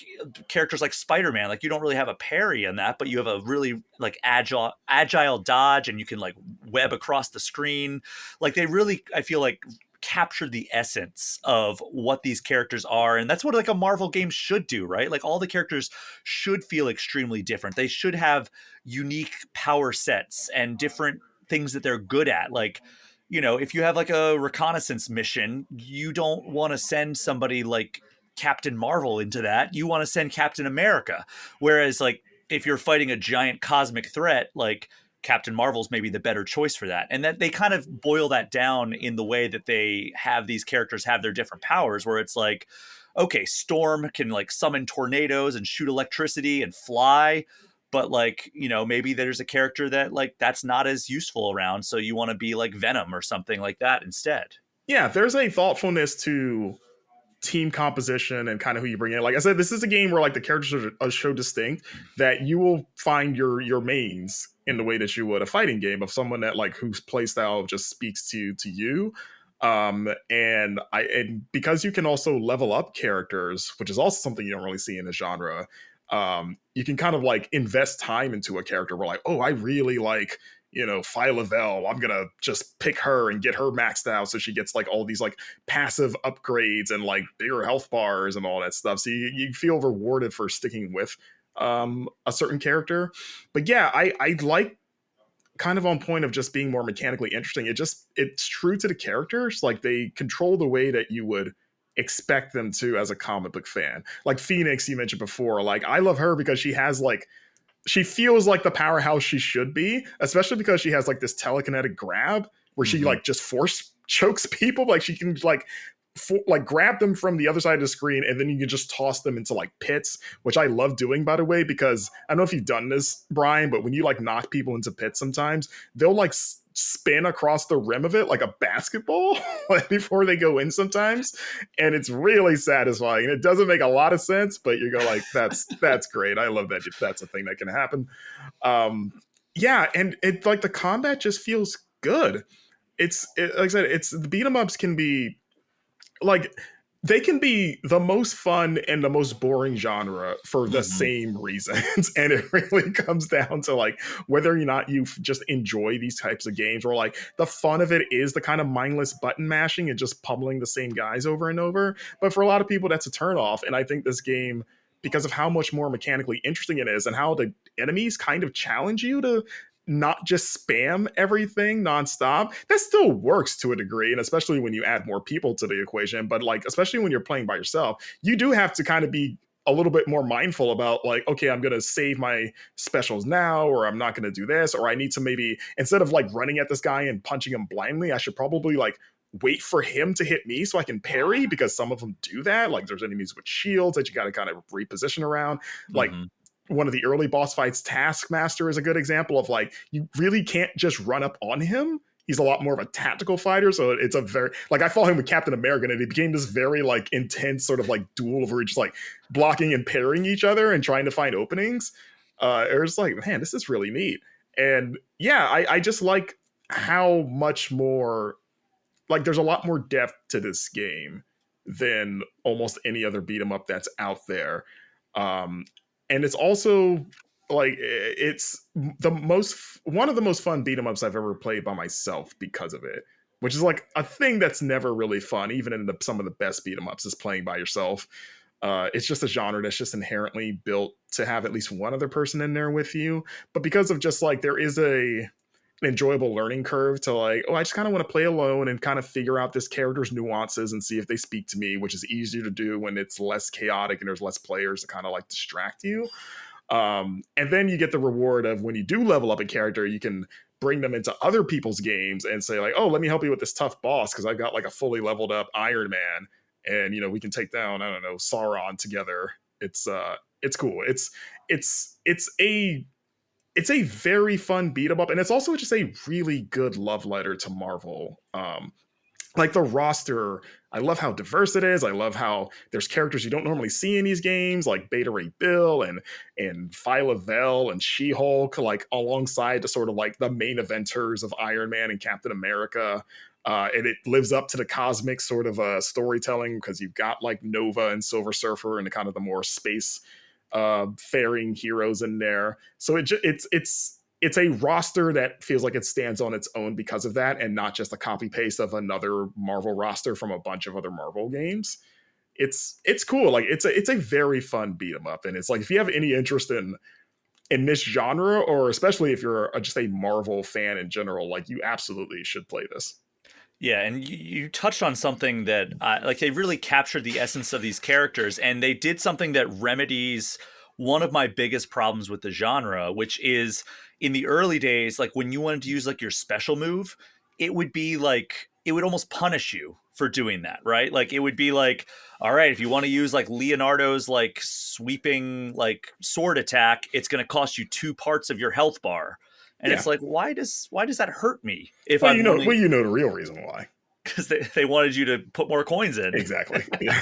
characters like Spider-Man, like you don't really have a parry in that, but you have a really like agile dodge and you can like web across the screen. Like they really, I feel like, captured the essence of what these characters are, and that's what like a Marvel game should do, right? Like all the characters should feel extremely different. They should have unique power sets and different things that they're good at. Like, if you have like a reconnaissance mission, you don't want to send somebody like Captain Marvel into that. You want to send Captain America. Whereas like if you're fighting a giant cosmic threat, like Captain Marvel's maybe the better choice for that. And that they kind of boil that down in the way that they have these characters have their different powers, where it's like, okay, Storm can like summon tornadoes and shoot electricity and fly, but like, you know, maybe there's a character that like that's not as useful around, so you want to be like Venom or something like that instead. Yeah, there's a thoughtfulness to team composition and kind of who you bring in. Like I said, this is a game where like the characters are so distinct that you will find your mains in the way that you would a fighting game of someone that like whose playstyle just speaks to you. And because you can also level up characters, which is also something you don't really see in the genre. You can kind of like invest time into a character where like, oh, I really like, you know, Phyla-Vell. I'm gonna just pick her and get her maxed out so she gets like all these like passive upgrades and like bigger health bars and all that stuff. So you feel rewarded for sticking with a certain character. But yeah, I like kind of on point of just being more mechanically interesting. It's true to the characters. Like they control the way that you would expect them to as a comic book fan. Like Phoenix, you mentioned before. Like I love her because she feels like the powerhouse she should be, especially because she has like this telekinetic grab where she like just force chokes people. Like she can like grab them from the other side of the screen and then you can just toss them into like pits, which I love doing, by the way, because I don't know if you've done this, Brian, but when you like knock people into pits sometimes they'll like spin across the rim of it like a basketball before they go in sometimes, and it's really satisfying and it doesn't make a lot of sense, but you go like that's great. I love that that's a thing that can happen. Yeah, and it like the combat just feels good. Like I said, it's the beat 'em ups can be like they can be the most fun and the most boring genre for the same reasons. And it really comes down to like whether or not you just enjoy these types of games, or like the fun of it is the kind of mindless button mashing and just pummeling the same guys over and over. But for a lot of people, that's a turnoff. And I think this game, because of how much more mechanically interesting it is and how the enemies kind of challenge you to not just spam everything nonstop, that still works to a degree. And especially when you add more people to the equation, but like, especially when you're playing by yourself, you do have to kind of be a little bit more mindful about like, okay, I'm going to save my specials now, or I'm not going to do this, or I need to maybe, instead of like running at this guy and punching him blindly, I should probably like wait for him to hit me so I can parry, because some of them do that. Like there's enemies with shields that you got to kind of reposition around. Like one of the early boss fights, Taskmaster, is a good example of like, you really can't just run up on him. He's a lot more of a tactical fighter. So it's a very, like, I fought him with Captain America and it became this very like intense sort of like duel where we're just like blocking and parrying each other and trying to find openings. It was like, man, this is really neat. And yeah, I just like how much more, like, there's a lot more depth to this game than almost any other beat 'em up that's out there. And it's also like it's one of the most fun beat 'em ups I've ever played by myself because of it, which is like a thing that's never really fun, even in some of the best beat 'em ups, is playing by yourself. It's just a genre that's just inherently built to have at least one other person in there with you. But because of just like there is an enjoyable learning curve to like, oh, I just kind of want to play alone and kind of figure out this character's nuances and see if they speak to me, which is easier to do when it's less chaotic and there's less players to kind of like distract you. And then you get the reward of when you do level up a character, you can bring them into other people's games and say like, oh, let me help you with this tough boss because I've got like a fully leveled up Iron Man, and you know we can take down, I don't know, Sauron together. It's cool. It's a very fun beat 'em up, and it's also just a really good love letter to Marvel. Like the roster, I love how diverse it is. I love how there's characters you don't normally see in these games, like Beta Ray Bill and Phyla-Vell and She-Hulk, like alongside the sort of like the main eventers of Iron Man and Captain America. And it lives up to the cosmic sort of storytelling because you've got like Nova and Silver Surfer and kind of the more space faring heroes in there. So it's a roster that feels like it stands on its own because of that, and not just a copy paste of another Marvel roster from a bunch of other Marvel games. It's cool. Like it's a very fun beat 'em up, and it's like if you have any interest in this genre, or especially if you're just a Marvel fan in general, like you absolutely should play this. Yeah, and you touched on something that like they really captured the essence of these characters, and they did something that remedies one of my biggest problems with the genre, which is in the early days, like when you wanted to use like your special move, it would be like it would almost punish you for doing that, right? Like it would be like, all right, if you want to use like Leonardo's like sweeping like sword attack, it's going to cost you 2 parts of your health bar. And Yeah. it's like, why does that hurt me if Well, I'm only you know the real reason why. because they wanted you to put more coins in. Exactly. Yeah.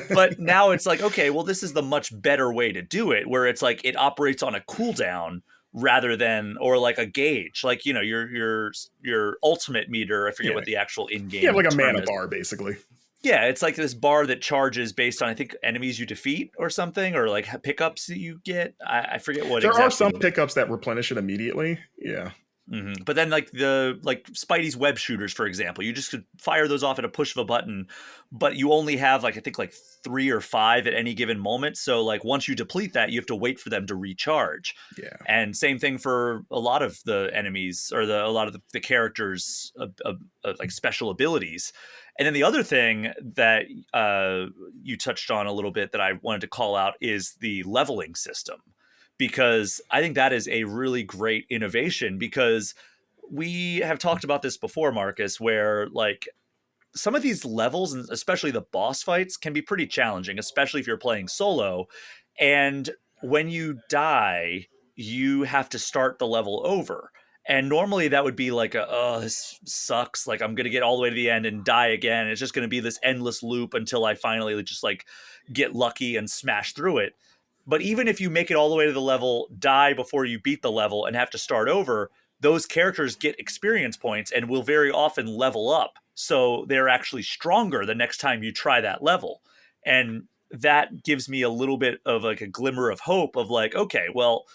But now it's like, okay, well, this is the much better way to do it, where it's like it operates on a cooldown rather than, or like a gauge, like, you know, your ultimate meter. I forget what the actual in-game Yeah, like a term mana is. bar, basically. Yeah, it's like this bar that charges based on, I think, enemies you defeat or something, or like pickups that you get. I forget what There exactly. are some pickups that replenish it immediately. Yeah. Mm-hmm. But then like Spidey's web shooters, for example, you just could fire those off at a push of a button, but you only have like, I think like 3 or 5 at any given moment. So like once you deplete that, you have to wait for them to recharge. Yeah. And same thing for a lot of the enemies, or a lot of the characters like special abilities. And then the other thing that you touched on a little bit that I wanted to call out is the leveling system, because I think that is a really great innovation, because we have talked about this before, Marcus, where like some of these levels, and especially the boss fights, can be pretty challenging, especially if you're playing solo. And when you die, you have to start the level over. And normally that would be like oh, this sucks. Like I'm going to get all the way to the end and die again. It's just going to be this endless loop until I finally just like get lucky and smash through it. But even if you make it all the way to the level, die before you beat the level, and have to start over, those characters get experience points and will very often level up. So they're actually stronger the next time you try that level. And that gives me a little bit of like a glimmer of hope of like, okay, well,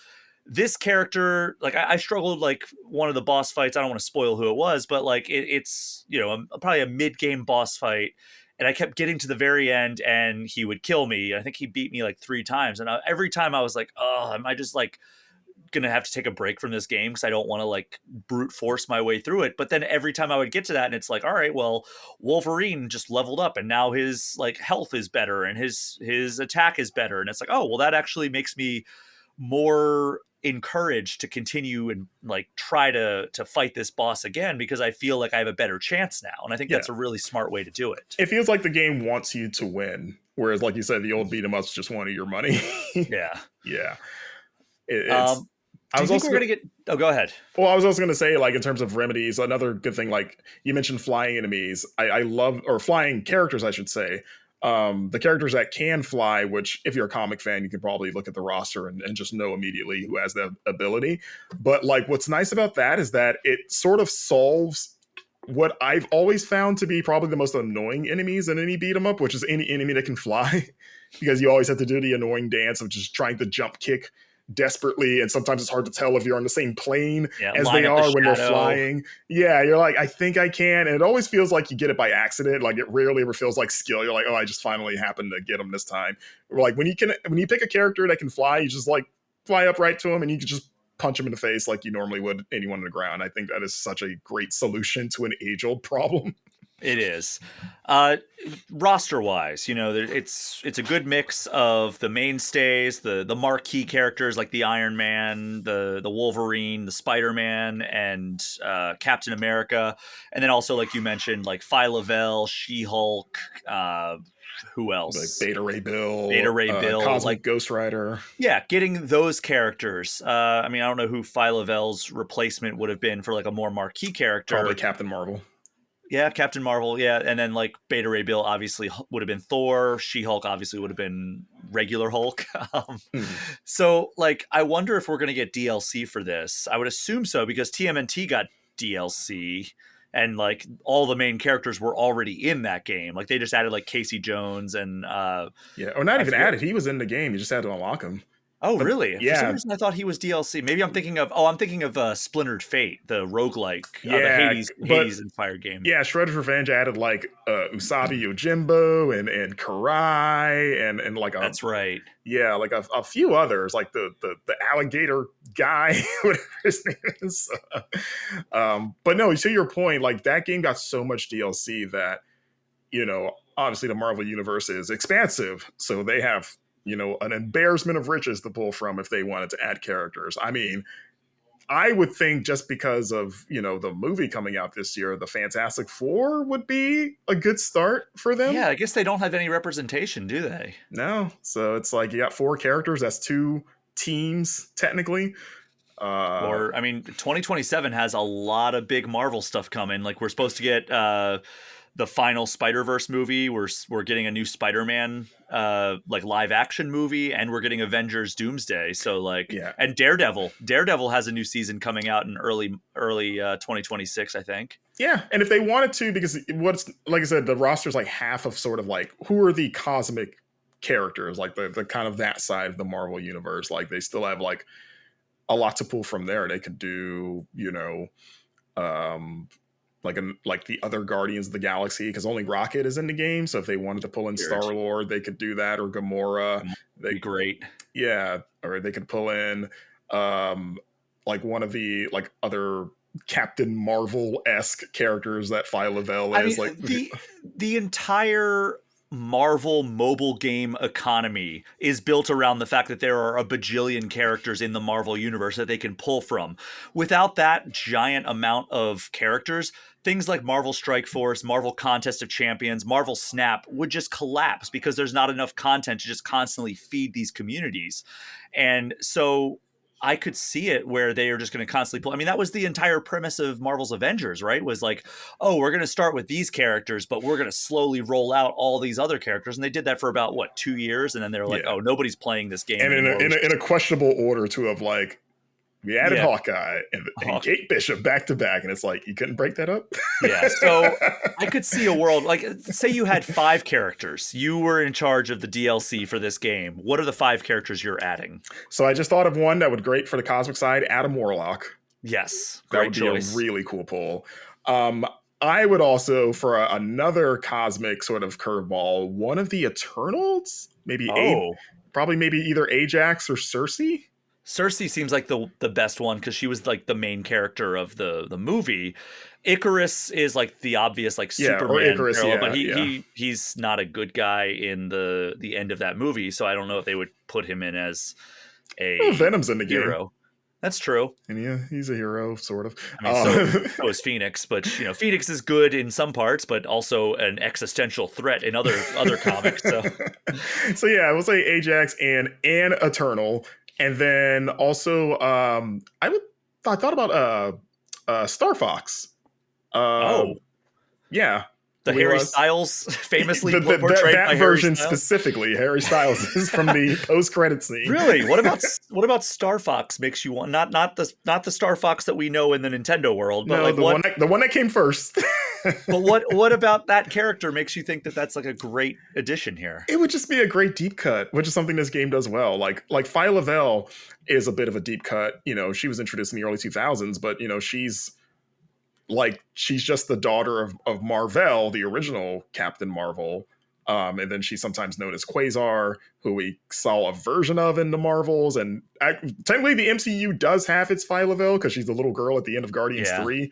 this character, like I struggled like one of the boss fights. I don't want to spoil who it was, but like it's, you know, probably a mid-game boss fight. And I kept getting to the very end and he would kill me. I think he beat me like 3 times. And every time I was like, oh, am I just like going to have to take a break from this game because I don't want to like brute force my way through it. But then every time I would get to that, and it's like, all right, well, Wolverine just leveled up and now his like health is better and his attack is better. And it's like, oh, well, that actually makes me more encouraged to continue and like try to fight this boss again, because I feel like I have a better chance now. And I think that's a really smart way to do it. It feels like the game wants you to win, whereas like you said, the old beat 'em ups just wanted your money. Yeah. Yeah. Do you think we're gonna get? Oh, go ahead. Well, I was also going to say, like, in terms of remedies, another good thing, like you mentioned flying enemies. I love, or flying characters, I should say. The characters that can fly, which if you're a comic fan, you can probably look at the roster and just know immediately who has that ability. But like, what's nice about that is that it sort of solves what I've always found to be probably the most annoying enemies in any beat 'em up, which is any enemy that can fly, because you always have to do the annoying dance of just trying to jump kick desperately, and sometimes it's hard to tell if you're on the same plane as they are when they're flying. Yeah, you're like, I think I can, and it always feels like you get it by accident. Like it rarely ever feels like skill. You're like, oh, I just finally happened to get them this time. Or like when you pick a character that can fly, you just like fly up right to him and you can just punch him in the face like you normally would anyone on the ground. I think that is such a great solution to an age-old problem. It is. Roster wise, you know, it's a good mix of the mainstays, the marquee characters like the Iron Man, the Wolverine, the Spider-Man, and Captain America, and then also, like you mentioned, like Phyla-Vell, She-Hulk, who else? Like Beta Ray Bill, Cosmic like Ghost Rider. Yeah, getting those characters. I mean, I don't know who Phyla-Vell's replacement would have been for like a more marquee character. Probably Captain Marvel. Yeah, Captain Marvel, yeah. And then like Beta Ray Bill obviously would have been Thor. She-Hulk obviously would have been regular Hulk. So like, I wonder if we're going to get DLC for this. I would assume so, because TMNT got DLC and like all the main characters were already in that game. Like they just added like Casey Jones and or not even added. He was in the game. You just had to unlock him. Oh, really? Yeah. For some reason, I thought he was DLC. Maybe I'm thinking of Splintered Fate, the roguelike, yeah, the Hades-inspired game. Yeah, Shredder's Revenge added like Usabi Yojimbo and Karai and like that's right. Yeah, like a few others, like the alligator guy, whatever his name is. But no, to your point, like that game got so much DLC that, you know, obviously the Marvel Universe is expansive, so they have, you know, an embarrassment of riches to pull from if they wanted to add characters. I mean, I would think just because of, the movie coming out this year, the Fantastic Four would be a good start for them. Yeah, I guess they don't have any representation, do they? No. So it's like you got 4 characters. That's 2 teams, technically. Or, I mean, 2027 has a lot of big Marvel stuff coming. Like, we're supposed to get the final Spider-Verse movie. We're getting a new Spider-Man like live action movie, and we're getting Avengers Doomsday. So like, Yeah. And Daredevil has a new season coming out in early 2026, I think. Yeah, and if they wanted to, because what's like I said, the roster's like half of sort of like who are the cosmic characters, like the kind of that side of the Marvel universe. Like they still have like a lot to pull from there. They could do, like the other Guardians of the Galaxy, because only Rocket is in the game. So if they wanted to pull in Star-Lord, they could do that, or Gamora. That'd be great. Yeah, or they could pull in like one of the like other Captain Marvel-esque characters that Phyla-Vell is. Like the entire Marvel mobile game economy is built around the fact that there are a bajillion characters in the Marvel universe that they can pull from. Without that giant amount of characters, things like Marvel Strike Force, Marvel Contest of Champions, Marvel Snap would just collapse because there's not enough content to just constantly feed these communities. And so I could see it where they are just going to constantly pull. I mean, that was the entire premise of Marvel's Avengers, right? Was like, oh, we're going to start with these characters, but we're going to slowly roll out all these other characters. And they did that for about 2 years. And then they were like, oh, nobody's playing this game. And in a questionable order too, of like, we added Hawkeye and Kate Bishop back to back, and it's like you couldn't break that up. Yeah, so I could see a world like, say you had 5 characters. You were in charge of the DLC for this game. What are the 5 characters you're adding? So I just thought of one that would great for the cosmic side: Adam Warlock. Yes, that would choice. Be a really cool pull. I would also, for another cosmic sort of curveball, one of the Eternals, maybe maybe either Ajax or Cersei. Cersei seems like the best one because she was like the main character of the movie. Icarus is like the obvious like Superman Icarus, parallel, but he's not a good guy in the end of that movie, so I don't know if they would put him in as a Venom's in the hero. Game. That's true. And yeah, he's a hero, sort of. I mean, so is Phoenix, but Phoenix is good in some parts, but also an existential threat in other comics. So yeah, I will say Ajax and an Eternal. And then also, I thought about Star Fox. Yeah, the Harry Styles famously portrayed that by version Harry Styles? Specifically. Harry Styles is from the post-credit scene. Really? What about Star Fox makes you want not the Star Fox that we know in the Nintendo world, but no, the one that came first. But what about that character makes you think that that's like a great addition here? It would just be a great deep cut, which is something this game does well. Like Phyla-Vell is a bit of a deep cut. She was introduced in the early 2000s, but she's just the daughter of Mar-Vell, the original Captain Marvel. And then she's sometimes known as Quasar, who we saw a version of in the Marvels. And technically the MCU does have its Phyla-Vell because she's the little girl at the end of Guardians 3.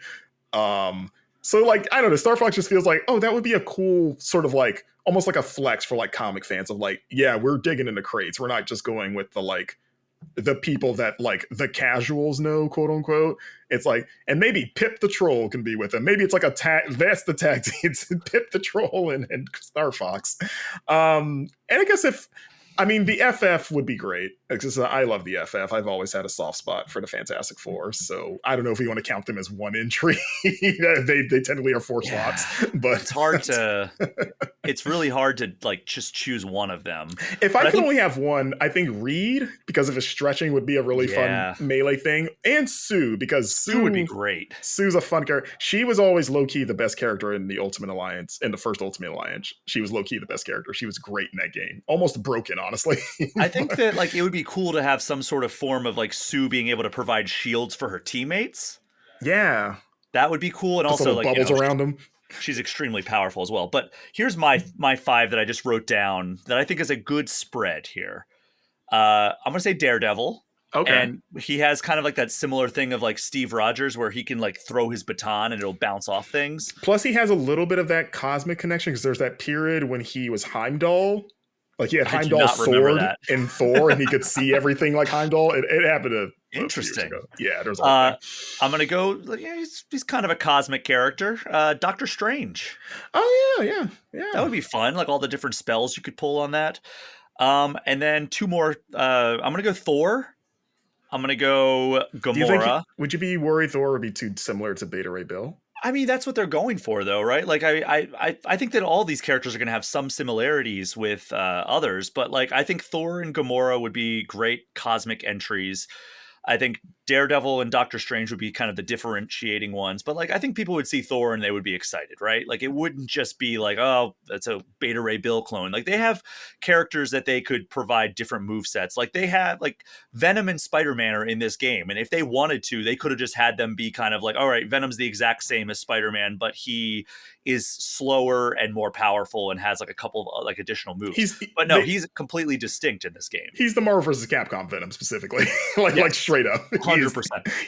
So like, I don't know, Star Fox just feels like, oh, that would be a cool sort of like, almost like a flex for like comic fans of like, yeah, we're digging into crates. We're not just going with the people that like the casuals know, quote unquote. It's like, and maybe Pip the Troll can be with them. Maybe it's like that's the tag team. It's Pip the Troll and Star Fox. And I guess the FF would be great. I love the FF. I've always had a soft spot for the Fantastic Four. So I don't know if we want to count them as one entry. they technically are 4 slots, but it's really hard to like just choose one of them. If I could only have one, I think Reed, because of his stretching, would be a really fun melee thing. And Sue, because Sue would be great. Sue's a fun character. She was always low-key the best character in the Ultimate Alliance, in the first Ultimate Alliance. She was low-key the best character. She was great in that game. Almost broken, honestly. I think that like it would be cool to have some sort of form of like Sue being able to provide shields for her teammates. Yeah, that would be cool. And just also like bubbles around them. She's extremely powerful as well. But here's my 5 that I just wrote down that I think is a good spread here. I'm gonna say Daredevil. Okay. And he has kind of like that similar thing of like Steve Rogers where he can like throw his baton and it'll bounce off things. Plus he has a little bit of that cosmic connection because there's that period when he was Heimdall. Like he had Heimdall's sword in Thor and he could see everything like Heimdall. It happened to a few years Interesting. ago. Yeah, there's a whole thing. I'm gonna go. Yeah, he's kind of a cosmic character. Doctor Strange. Oh yeah, That yeah. would be fun. Like all the different spells you could pull on that. And then two more. I'm gonna go Thor. I'm gonna go Do you think Gamora. would you be worried Thor would be too similar to Beta Ray Bill? I mean, that's what they're going for, though, right? Like, I think that all these characters are going to have some similarities with others, but like, I think Thor and Gamora would be great cosmic entries. I think Daredevil and Doctor Strange would be kind of the differentiating ones, but like I think people would see Thor and they would be excited, right? Like it wouldn't just be like, oh, that's a Beta Ray Bill clone. Like they have characters that they could provide different move sets. Like they have like Venom and Spider-Man are in this game, and if they wanted to, they could have just had them be kind of like, all right, Venom's the exact same as Spider-Man, but he is slower and more powerful and has like a couple of like additional moves. But no, he's completely distinct in this game. He's the Marvel vs. Capcom Venom specifically, like straight up, 100%.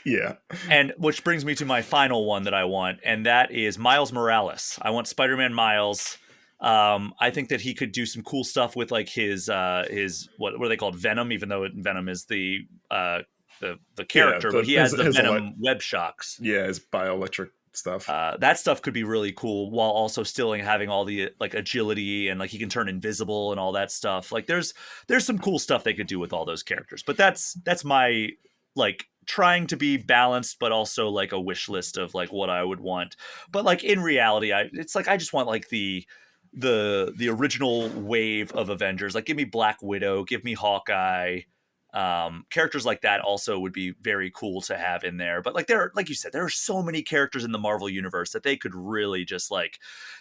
Yeah. And which brings me to my final one that I want, and that is Miles Morales. I want Spider-Man Miles. I think that he could do some cool stuff with like his what are they called, Venom, even though Venom is the character, but he has the Venom web shocks. Yeah, his bioelectric stuff. That stuff could be really cool while also still having all the like agility and like he can turn invisible and all that stuff. Like there's some cool stuff they could do with all those characters. But that's my like trying to be balanced, but also like a wish list of like what I would want. But like in reality, it's like I just want like the original wave of Avengers. Like give me Black Widow, give me Hawkeye. Characters like that also would be very cool to have in there. But like like you said, there are so many characters in the Marvel universe that they could really just like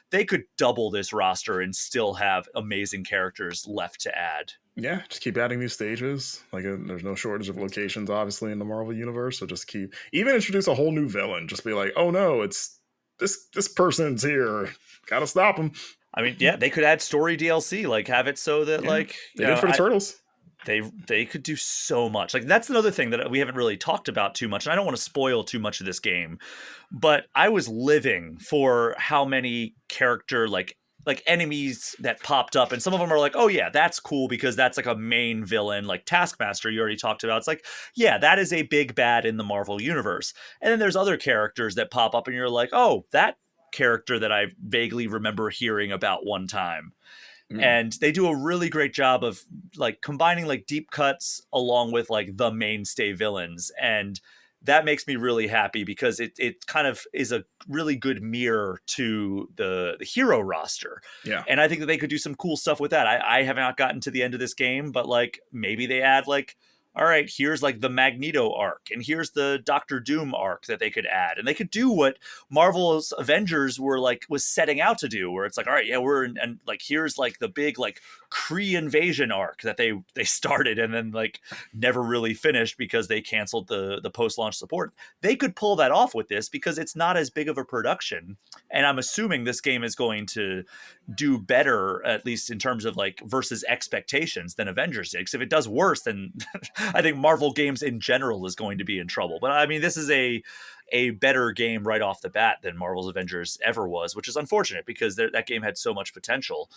they could double this roster and still have amazing characters left to add. Yeah, just keep adding new stages. Like there's no shortage of locations obviously in the Marvel universe, so just keep even introduce a whole new villain. Just be like, oh no, it's this person's here, gotta stop him. I mean, yeah, they could add story DLC, like have it so that like they did for the Turtles. They could do so much. Like that's another thing that we haven't really talked about too much. And I don't want to spoil too much of this game, but I was living for how many character like enemies that popped up, and some of them are like, oh yeah, that's cool because that's like a main villain, like Taskmaster you already talked about. It's like, yeah, that is a big bad in the Marvel universe. And then there's other characters that pop up and you're like, oh, that character that I vaguely remember hearing about one time. And they do a really great job of like combining like deep cuts along with like the mainstay villains. And that makes me really happy because it kind of is a really good mirror to the hero roster. Yeah. And I think that they could do some cool stuff with that. I have not gotten to the end of this game, but like maybe they add like, all right, here's like the Magneto arc and here's the Doctor Doom arc that they could add. And they could do what Marvel's Avengers was setting out to do, where it's like, all right, yeah, and like, here's like the big like Kree invasion arc that they started and then like never really finished because they canceled the post-launch support. They could pull that off with this because it's not as big of a production. And I'm assuming this game is going to do better, at least in terms of like versus expectations, than Avengers did. Because if it does worse, then I think Marvel games in general is going to be in trouble. But I mean, this is a better game right off the bat than Marvel's Avengers ever was, which is unfortunate because that game had so much potential.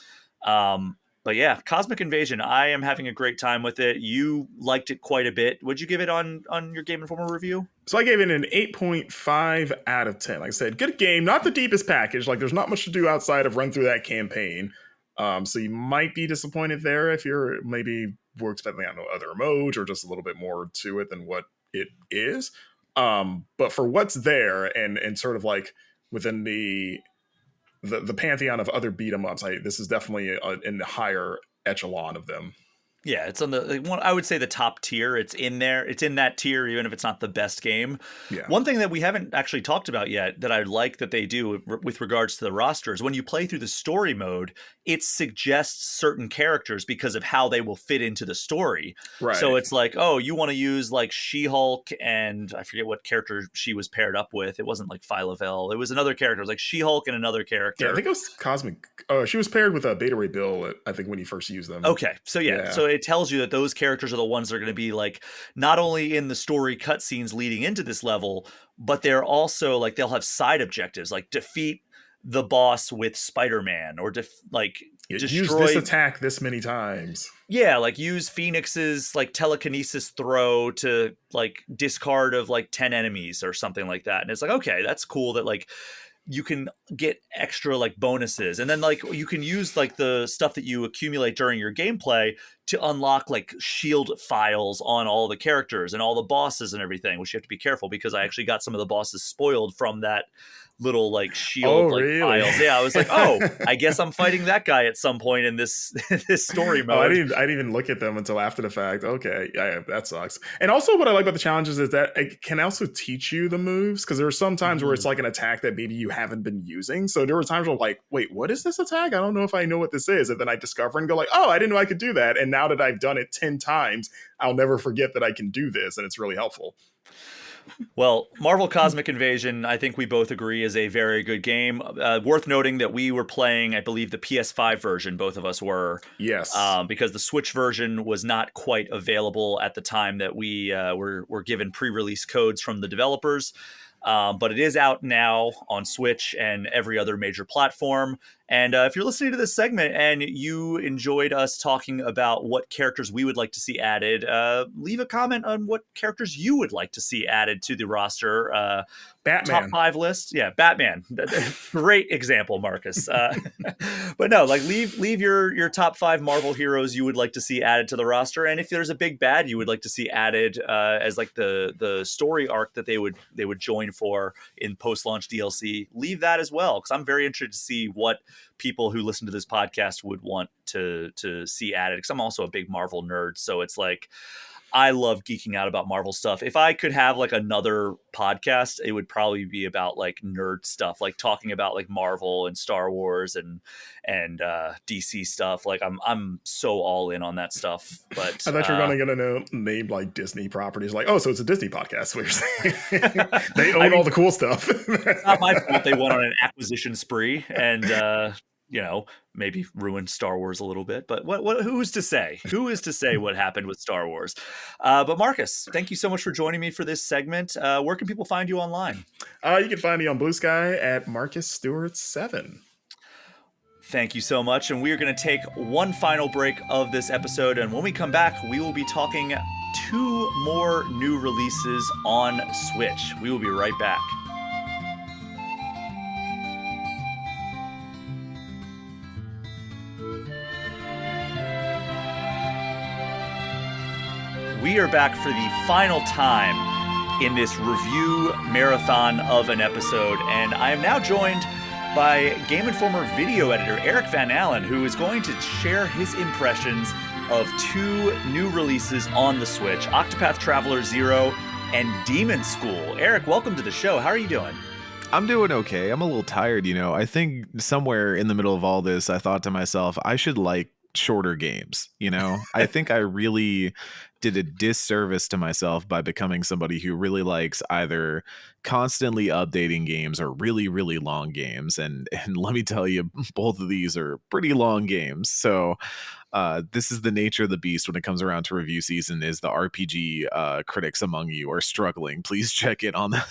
But yeah, Cosmic Invasion, I am having a great time with it. You liked it quite a bit. Would you give it on your Game Informer review? So I gave it an 8.5 out of 10. Like I said, good game, not the deepest package. Like there's not much to do outside of run through that campaign. So you might be disappointed there if you're maybe we're expecting other emotes or just a little bit more to it than what it is. But for what's there and sort of like within the pantheon of other beat 'em ups, this is definitely in the higher echelon of them. Yeah, it's on the one. I would say the top tier. It's in there. It's in that tier, even if it's not the best game. Yeah. One thing that we haven't actually talked about yet that I like that they do with regards to the rosters, when you play through the story mode, it suggests certain characters because of how they will fit into the story. Right. So it's like, oh, you want to use like She-Hulk, and I forget what character she was paired up with. It wasn't like Phyla-Vell. It was another character. It was like She-Hulk and another character. Yeah, I think it was Cosmic. She was paired with Beta Ray Bill, I think, when you first used them. Okay, so yeah. So it tells you that those characters are the ones that are going to be like not only in the story cutscenes leading into this level, but they're also like they'll have side objectives like defeat the boss with Spider-Man, or Use this destroy. attack this many times. Yeah, like use Phoenix's like telekinesis throw to like discard of like 10 enemies or something like that. And it's like, okay, that's cool that like you can get extra like bonuses, and then like you can use like the stuff that you accumulate during your gameplay to unlock like shield files on all the characters and all the bosses and everything, which you have to be careful, because I actually got some of the bosses spoiled from that little like shield Oh, like really? files. Yeah, I was like, oh, I guess I'm fighting that guy at some point in this this story mode. Oh, I didn't even look at them until after the fact. Okay, yeah, that sucks. And also, what I like about the challenges is that it can also teach you the moves, because there are some times where it's like an attack that maybe you haven't been using. So there were times where I'm like, wait, what is this attack? I don't know if I know what this is. And then I discover and go like, oh, I didn't know I could do that. And now that I've done it 10 times, I'll never forget that I can do this, and it's really helpful. Well, Marvel Cosmic Invasion, I think we both agree, is a very good game. Worth noting that we were playing, I believe, the PS5 version, both of us were. Yes. Because the Switch version was not quite available at the time that we were given pre-release codes from the developers. But it is out now on Switch and every other major platform. And if you're listening to this segment and you enjoyed us talking about what characters we would like to see added, leave a comment on what characters you would like to see added to the roster. Batman. Top 5 list. Yeah, Batman. Great example, Marcus. But no, like leave your top 5 Marvel heroes you would like to see added to the roster. And if there's a big bad you would like to see added as like the story arc that they would join for in post-launch DLC, leave that as well, because I'm very interested to see what people who listen to this podcast would want to see added, because I'm also a big Marvel nerd. So it's like, I love geeking out about Marvel stuff. If I could have like another podcast, it would probably be about like nerd stuff, like talking about like Marvel and Star Wars and DC stuff. Like I'm so all in on that stuff. But I thought you were going to name like Disney properties. Like, oh, so it's a Disney podcast. What you're saying? They own all the cool stuff. It's not my fault they went on an acquisition spree and maybe ruined Star Wars a little bit, but who's to say? Who is to say what happened with Star Wars? But Marcus, thank you so much for joining me for this segment. Where can people find you online? You can find me on Blue Sky at Marcus Stewart 7. Thank you so much. And we are going to take one final break of this episode. And when we come back, we will be talking 2 more new releases on Switch. We will be right back. We are back for the final time in this review marathon of an episode, and I am now joined by Game Informer video editor Eric Van Allen, who is going to share his impressions of 2 new releases on the Switch, Octopath Traveler 0 and Demonschool. Eric, welcome to the show. How are you doing? I'm doing okay. I'm a little tired, I think somewhere in the middle of all this, I thought to myself, I should like shorter games. I think I really did a disservice to myself by becoming somebody who really likes either constantly updating games or really, really long games. And let me tell you, both of these are pretty long games. So this is the nature of the beast when it comes around to review season, is the RPG critics among you are struggling. Please check in on that.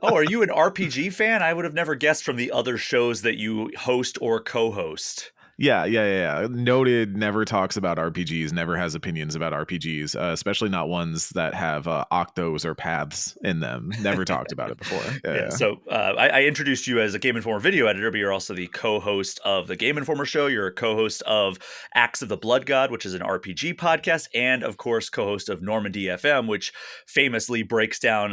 Oh, are you an RPG fan? I would have never guessed from the other shows that you host or co-host. Yeah. Noted, never talks about RPGs, never has opinions about RPGs, especially not ones that have octos or paths in them. Never talked about it before. Yeah. So I introduced you as a Game Informer video editor, but you're also the co-host of the Game Informer show. You're a co-host of Axe of the Blood God, which is an RPG podcast, and of course, co-host of Normandy FM, which famously breaks down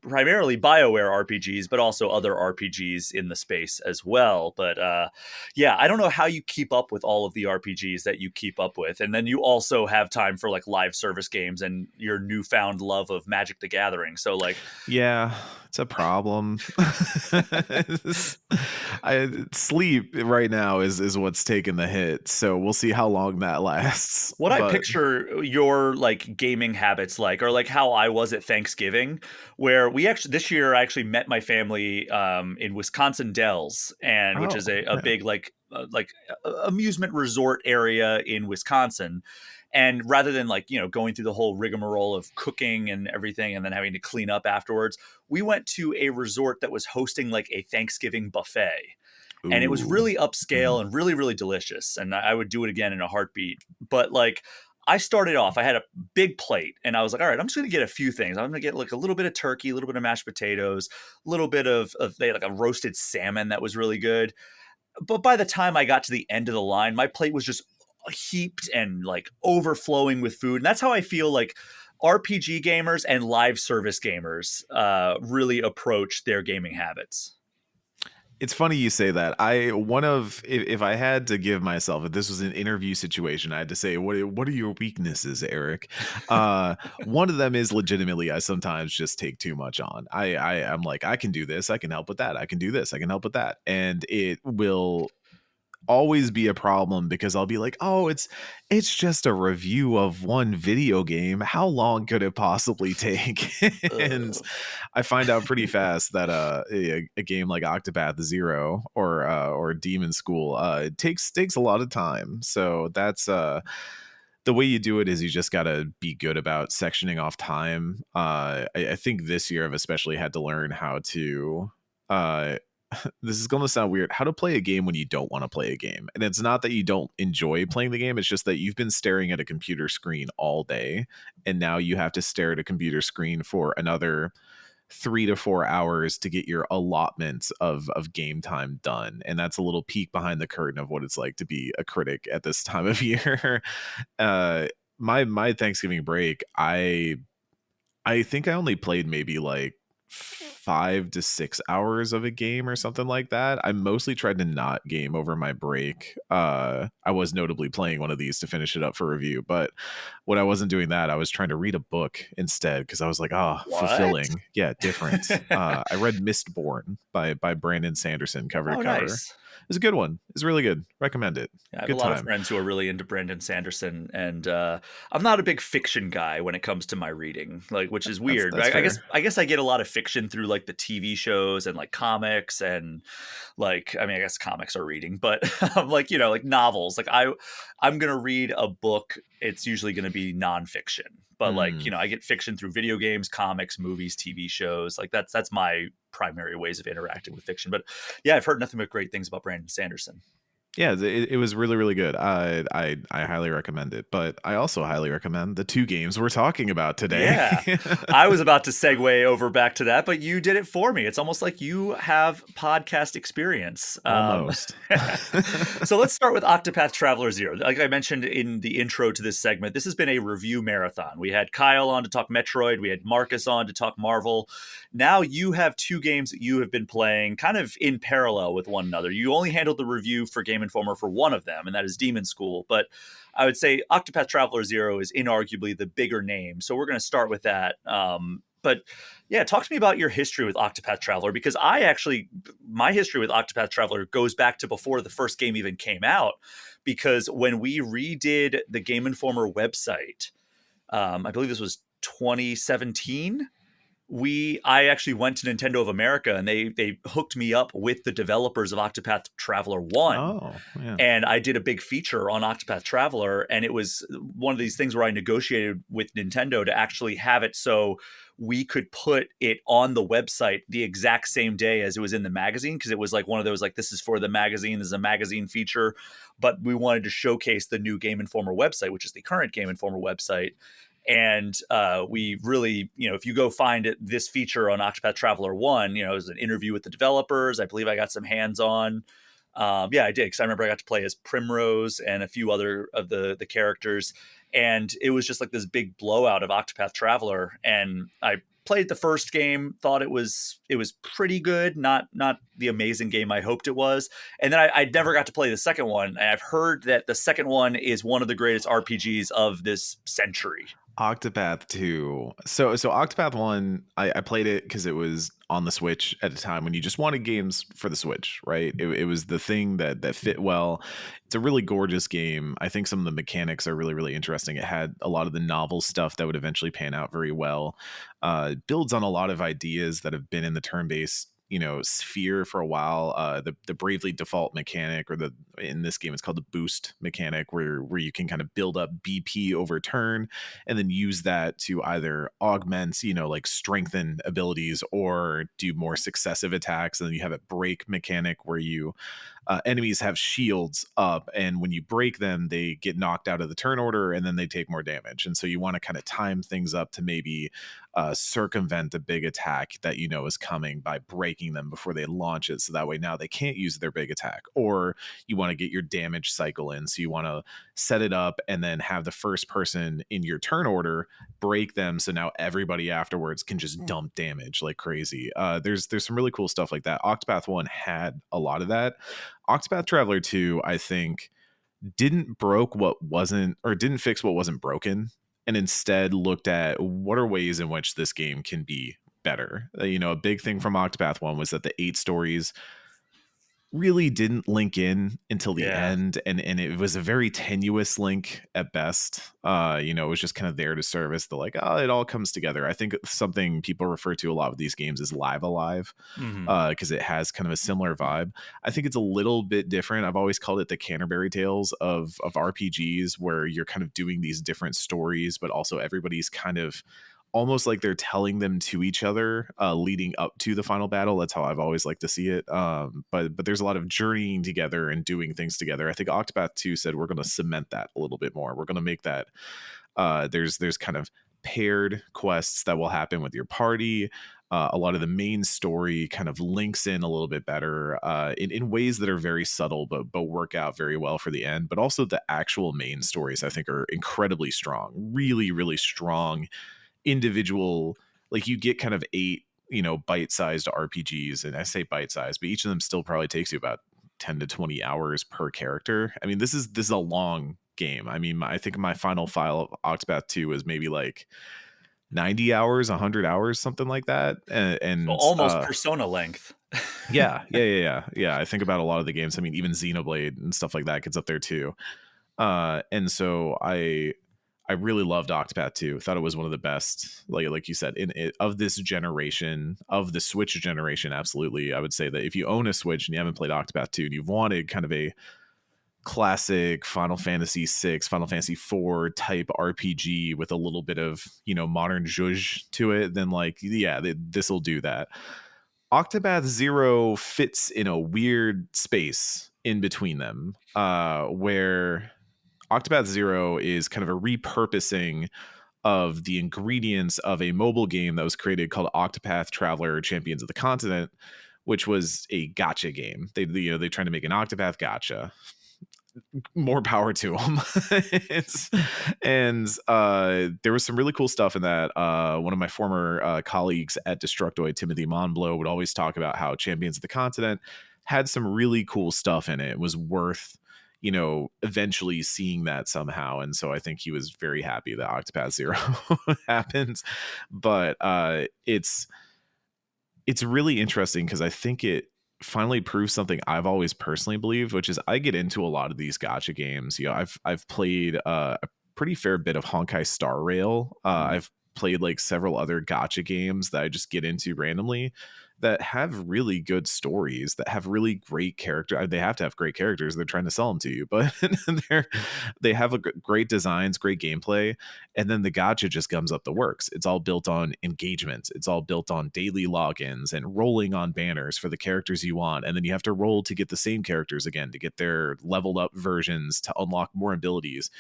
primarily BioWare RPGs, but also other RPGs in the space as well. But I don't know how you keep up with all of the RPGs that you keep up with, and then you also have time for like live service games and your newfound love of Magic the Gathering. So like, yeah, it's a problem. Sleep right now is what's taking the hit, so we'll see how long that lasts. I picture your like gaming habits are like how I was at Thanksgiving, where this year I actually met my family in Wisconsin Dells, and which is a big amusement resort area in Wisconsin. And rather than going through the whole rigmarole of cooking and everything and then having to clean up afterwards, we went to a resort that was hosting like a Thanksgiving buffet. and it was Ooh. really upscale and really, really delicious. And I would do it again in a heartbeat. But like, I started off, I had a big plate and I was like, all right, I'm just going to get a few things. I'm going to get like a little bit of turkey, a little bit of mashed potatoes, a little bit of they had like a roasted salmon that was really good. But by the time I got to the end of the line, my plate was just heaped and like overflowing with food. And that's how I feel like RPG gamers and live service gamers really approach their gaming habits. It's funny you say that. If I had to give myself, if this was an interview situation, I had to say, what are your weaknesses, Eric? One of them is legitimately I sometimes just take too much on. I'm like, I can do this, I can help with that, I can do this, I can help with that, and it will always be a problem because I'll be like, oh, it's just a review of one video game. How long could it possibly take? And I find out pretty fast that a game like Octopath Zero or Demonschool it takes a lot of time. So that's the way you do it is you just got to be good about sectioning off time. I think this year I've especially had to learn how to uh this is going to sound weird, how to play a game when you don't want to play a game. And it's not that you don't enjoy playing the game, it's just that you've been staring at a computer screen all day and now you have to stare at a computer screen for another 3 to 4 hours to get your allotment of game time done. And that's a little peek behind the curtain of what it's like to be a critic at this time of year. My Thanksgiving break, I think I only played maybe like 5 to 6 hours of a game or something like that. I mostly tried to not game over my break. I was notably playing one of these to finish it up for review, but when I wasn't doing that, I was trying to read a book instead because I was like, oh, What? fulfilling. Yeah, different. I read Mistborn by Brandon Sanderson cover to Oh, cover. nice. It's a good one. It's really good. Recommend it. Yeah, I have Good a lot of time. friends who are really into Brandon Sanderson, and I'm not a big fiction guy when it comes to my reading, like, which is weird. That's I guess fair. I guess I get a lot of fiction through like the TV shows and like comics and like I mean I guess comics are reading, but like like novels. Like I'm gonna read a book. It's usually gonna be nonfiction, but like Mm. I get fiction through video games, comics, movies, TV shows. Like that's my primary ways of interacting with fiction. But yeah, I've heard nothing but great things about Brandon Sanderson. Yeah, it was really, really good. I highly recommend it, but I also highly recommend the two games we're talking about today. Yeah. I was about to segue over back to that, but you did it for me. It's almost like you have podcast experience. Almost. So let's start with Octopath Traveler Zero. Like I mentioned in the intro to this segment, this has been a review marathon. We had Kyle on to talk Metroid. We had Marcus on to talk Marvel. Now you have two games that you have been playing kind of in parallel with one another. You only handled the review for Game Informer for one of them, and that is Demonschool. But I would say Octopath Traveler Zero is inarguably the bigger name. So we're going to start with that. But yeah, talk to me about your history with Octopath Traveler, because my history with Octopath Traveler goes back to before the first game even came out. Because when we redid the Game Informer website, I believe this was 2017. I actually went to Nintendo of America and they hooked me up with the developers of Octopath Traveler 1. Oh, yeah. And I did a big feature on Octopath Traveler, and it was one of these things where I negotiated with Nintendo to actually have it so we could put it on the website the exact same day as it was in the magazine, because it was like one of those, like, this is for the magazine, this is a magazine feature, but we wanted to showcase the new Game Informer website, which is the current Game Informer website. And we really, if you go find this feature on Octopath Traveler 1, it was an interview with the developers. I believe I got some hands-on. Yeah, I did, because I remember I got to play as Primrose and a few other of the characters. And it was just like this big blowout of Octopath Traveler. And I played the first game, thought it was pretty good, not the amazing game I hoped it was. And then I never got to play the second one. And I've heard that the second one is one of the greatest RPGs of this century. Octopath 2. So Octopath 1, I played it because it was on the Switch at a time when you just wanted games for the Switch, right? It was the thing that fit well. It's a really gorgeous game. I think some of the mechanics are really, really interesting. It had a lot of the novel stuff that would eventually pan out very well. Builds on a lot of ideas that have been in the turn-based sphere for a while. The bravely default mechanic, or in this game it's called the boost mechanic, where you can kind of build up BP over turn and then use that to either augment, like strengthen abilities, or do more successive attacks. And then you have a break mechanic where you enemies have shields up, and when you break them, they get knocked out of the turn order, and then they take more damage. And so you want to kind of time things up to maybe circumvent a big attack that is coming by breaking them before they launch it. So that way now they can't use their big attack. Or you want to get your damage cycle in. So you want to set it up and then have the first person in your turn order break them. So now everybody afterwards can just dump damage like crazy. There's some really cool stuff like that. Octopath 1 had a lot of that. Octopath Traveler 2, I think, didn't fix what wasn't broken, and instead looked at what are ways in which this game can be better. A big thing from Octopath 1 was that the 8 stories really didn't link in until the end, and it was a very tenuous link at best. It was just kind of there to service the it all comes together. I think something people refer to a lot with these games is Live Alive, because it has kind of a similar vibe. I think it's a little bit different. I've always called it the Canterbury Tales of RPGs, where you're kind of doing these different stories, but also everybody's kind of almost like they're telling them to each other leading up to the final battle. That's how I've always liked to see it. But there's a lot of journeying together and doing things together. I think Octopath 2 said we're going to cement that a little bit more. We're going to make that there's kind of paired quests that will happen with your party. A lot of the main story kind of links in a little bit better in ways that are very subtle, but work out very well for the end. But also the actual main stories, I think, are incredibly strong, really, really strong individual. You get kind of 8 bite-sized RPGs, and I say bite-sized, but each of them still probably takes you about 10 to 20 hours per character. I mean, this is a long game. I mean, I think my final file of Octopath 2 was maybe 90 hours, 100 hours, something like that, and So almost Persona length. yeah. I think about a lot of the games. I mean, even Xenoblade and stuff like that gets up there too. And so I really loved Octopath 2. Thought it was one of the best, like you said, of this generation, of the Switch generation. Absolutely, I would say that if you own a Switch and you haven't played Octopath 2 and you've wanted kind of a classic Final Fantasy 6, Final Fantasy 4 type RPG with a little bit of modern zhuzh to it, then this will do that. Octopath 0 fits in a weird space in between them, where Octopath 0 is kind of a repurposing of the ingredients of a mobile game that was created called Octopath Traveler Champions of the Continent, which was a gacha game. They tried to make an Octopath gacha. More power to them. And there was some really cool stuff in that. One of my former colleagues at Destructoid, Timothy Monblow, would always talk about how Champions of the Continent had some really cool stuff in it. It was worth eventually seeing that somehow. And so I think he was very happy that Octopath 0 happens. But it's really interesting because I think it finally proves something I've always personally believed, which is I get into a lot of these gacha games. I've played a pretty fair bit of Honkai Star Rail. I've played several other gacha games that I just get into randomly that have really good stories, that have really great character. They have to have great characters. They're trying to sell them to you, but they have great designs, great gameplay. And then the gacha just gums up the works. It's all built on engagements. It's all built on daily logins and rolling on banners for the characters you want. And then you have to roll to get the same characters again, to get their leveled up versions, to unlock more abilities.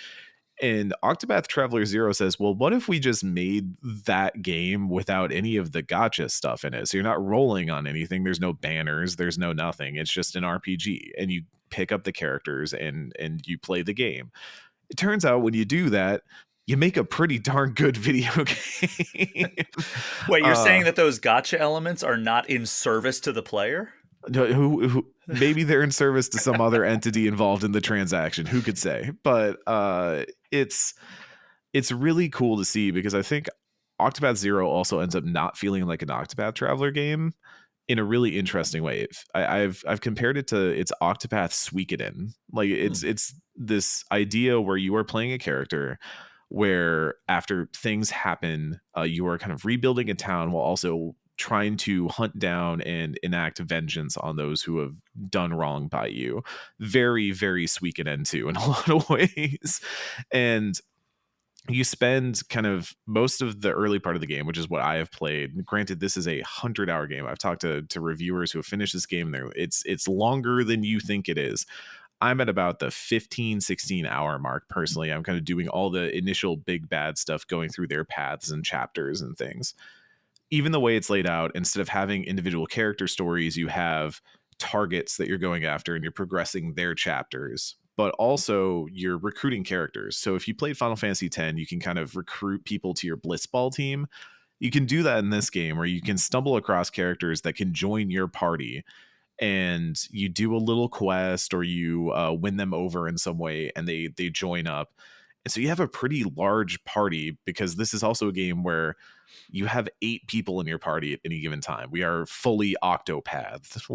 And Octopath Traveler 0 says, well, what if we just made that game without any of the gacha stuff in it? So you're not rolling on anything. There's no banners. There's no nothing. It's just an RPG. And you pick up the characters and you play the game. It turns out when you do that, you make a pretty darn good video game. Wait, you're saying that those gacha elements are not in service to the player? Who maybe they're in service to some other entity involved in the transaction, who could say? But it's really cool to see, because I think Octopath 0 also ends up not feeling like an Octopath Traveler game in a really interesting way. I've compared it to its Octopath Suikoden. It's this idea where you are playing a character where after things happen, you are kind of rebuilding a town while also trying to hunt down and enact vengeance on those who have done wrong by you. Very, very Suikoden 2 in a lot of ways. And you spend kind of most of the early part of the game, which is what I have played. Granted, this is a 100-hour game. I've talked to reviewers who have finished this game. It's longer than you think it is. I'm at about the 15, 16 hour mark personally. I'm kind of doing all the initial big bad stuff, going through their paths and chapters and things. Even the way it's laid out, instead of having individual character stories, you have targets that you're going after and you're progressing their chapters, but also you're recruiting characters. So if you played Final Fantasy X, you can kind of recruit people to your Blitzball team. You can do that in this game, where you can stumble across characters that can join your party, and you do a little quest, or you win them over in some way, and they join up. And so you have a pretty large party, because this is also a game where you have 8 people in your party at any given time. We are fully Octopath.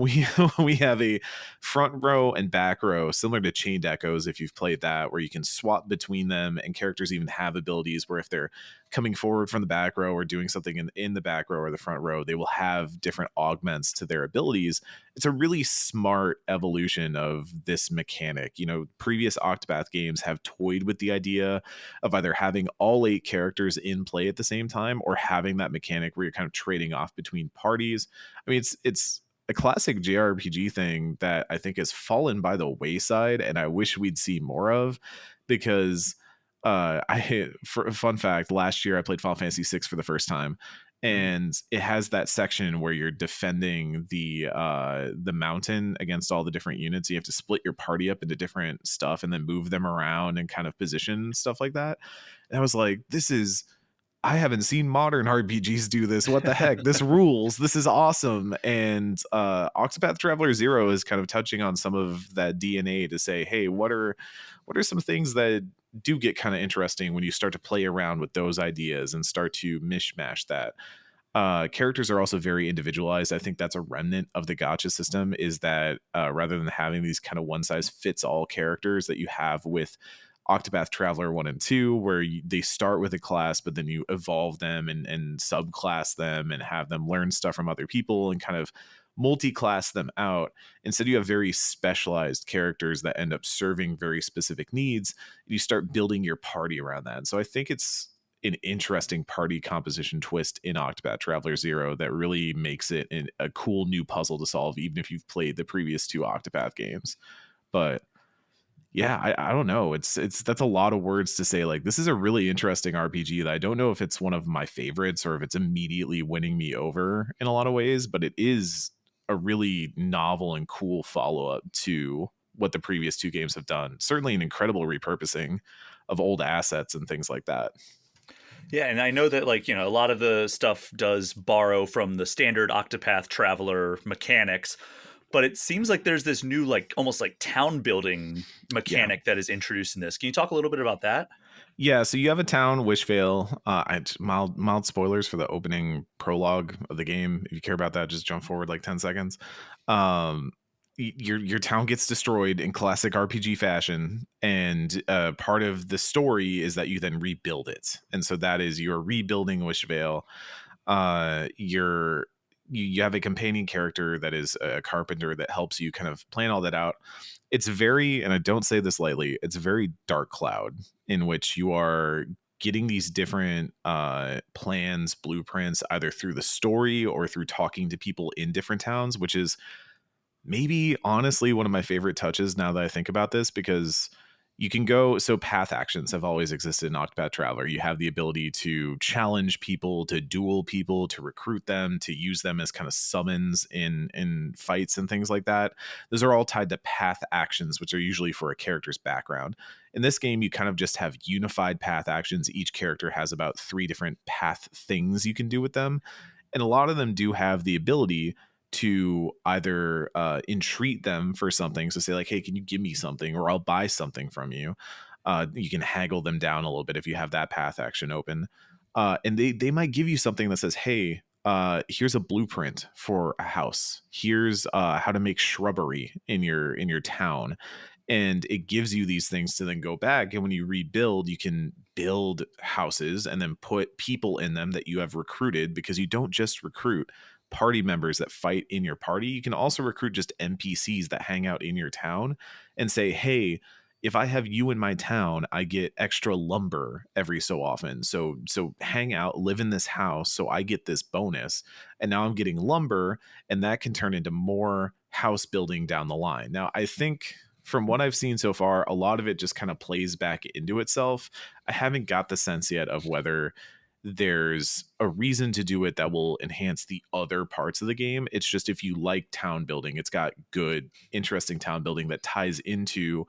We have a front row and back row, similar to Chained Echoes, if you've played that, where you can swap between them, and characters even have abilities where if they're coming forward from the back row or doing something in the back row or the front row, they will have different augments to their abilities. It's a really smart evolution of this mechanic. Previous Octopath games have toyed with the idea of either having all 8 characters in play at the same time, or having that mechanic where you're kind of trading off between parties. I mean, it's a classic JRPG thing that I think has fallen by the wayside, and I wish we'd see more of, because for a fun fact, last year I played Final Fantasy VI for the first time, and it has that section where you're defending the mountain against all the different units. You have to split your party up into different stuff and then move them around and kind of position stuff like that. And I was like, I haven't seen modern RPGs do this. What the heck? This rules. This is awesome. And Octopath Traveler 0 is kind of touching on some of that DNA to say, hey, what are some things that do get kind of interesting when you start to play around with those ideas and start to mishmash that. Characters are also very individualized. I think that's a remnant of the gacha system, is that rather than having these kind of one size fits all characters that you have with Octopath Traveler 1 and 2, where they start with a class, but then you evolve them and subclass them and have them learn stuff from other people and kind of multi-class them out. Instead, you have very specialized characters that end up serving very specific needs. You start building your party around that. And so I think it's an interesting party composition twist in Octopath Traveler 0 that really makes it a cool new puzzle to solve, even if you've played the previous 2 Octopath games. But yeah, I don't know. That's a lot of words to say. Like, this is a really interesting RPG that I don't know if it's one of my favorites or if it's immediately winning me over in a lot of ways, but it is a really novel and cool follow-up to what the previous 2 games have done. Certainly an incredible repurposing of old assets and things like that. Yeah, and I know that, a lot of the stuff does borrow from the standard Octopath Traveler mechanics, but it seems like there's this new, almost town building mechanic that is introduced in this. Can you talk a little bit about that? Yeah, so you have a town, Wishvale. Mild spoilers for the opening prologue of the game. If you care about that, just jump forward 10 seconds. Your town gets destroyed in classic RPG fashion, and part of the story is that you then rebuild it. And so that is, you're rebuilding Wishvale. You have a companion character that is a carpenter that helps you kind of plan all that out. It's very, and I don't say this lightly, it's very Dark Cloud, in which you are getting these different plans, blueprints, either through the story or through talking to people in different towns, which is maybe honestly one of my favorite touches now that I think about this, because you can go, so path actions have always existed in Octopath Traveler. You have the ability to challenge people, to duel people, to recruit them, to use them as kind of summons in fights and things like that. Those are all tied to path actions, which are usually for a character's background. In this game, you kind of just have unified path actions. Each character has about 3 different path things you can do with them. And a lot of them do have the ability to either entreat them for something. So say hey, can you give me something, or I'll buy something from you. You can haggle them down a little bit if you have that path action open. And they might give you something that says, hey, here's a blueprint for a house. Here's how to make shrubbery in your town. And it gives you these things to then go back. And when you rebuild, you can build houses and then put people in them that you have recruited, because you don't just recruit. party members that fight in your party. You can also recruit just NPCs that hang out in your town and say, hey, if I have you in my town, I get extra lumber every so often. So hang out, live in this house, so I get this bonus. And now I'm getting lumber, and that can turn into more house building down the line. Now, I think from what I've seen so far, a lot of it just kind of plays back into itself. I haven't got the sense yet of whether there's a reason to do it that will enhance the other parts of the game. It's just, if you like town building, it's got good, interesting town building that ties into,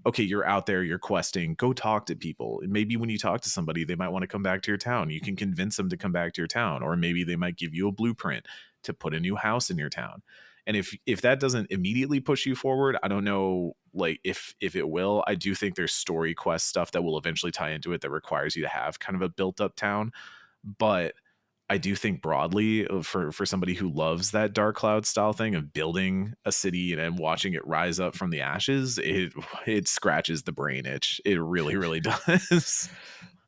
okay, you're out there, you're questing, go talk to people. Maybe when you talk to somebody, they might want to come back to your town. You can convince them to come back to your town, or maybe they might give you a blueprint to put a new house in your town. And if that doesn't immediately push you forward, I don't know, like if it will. I do think there's story quest stuff that will eventually tie into it that requires you to have kind of a built up town. But I do think broadly, for somebody who loves that Dark Cloud style thing of building a city and watching it rise up from the ashes, it scratches the brain itch. It really, really does.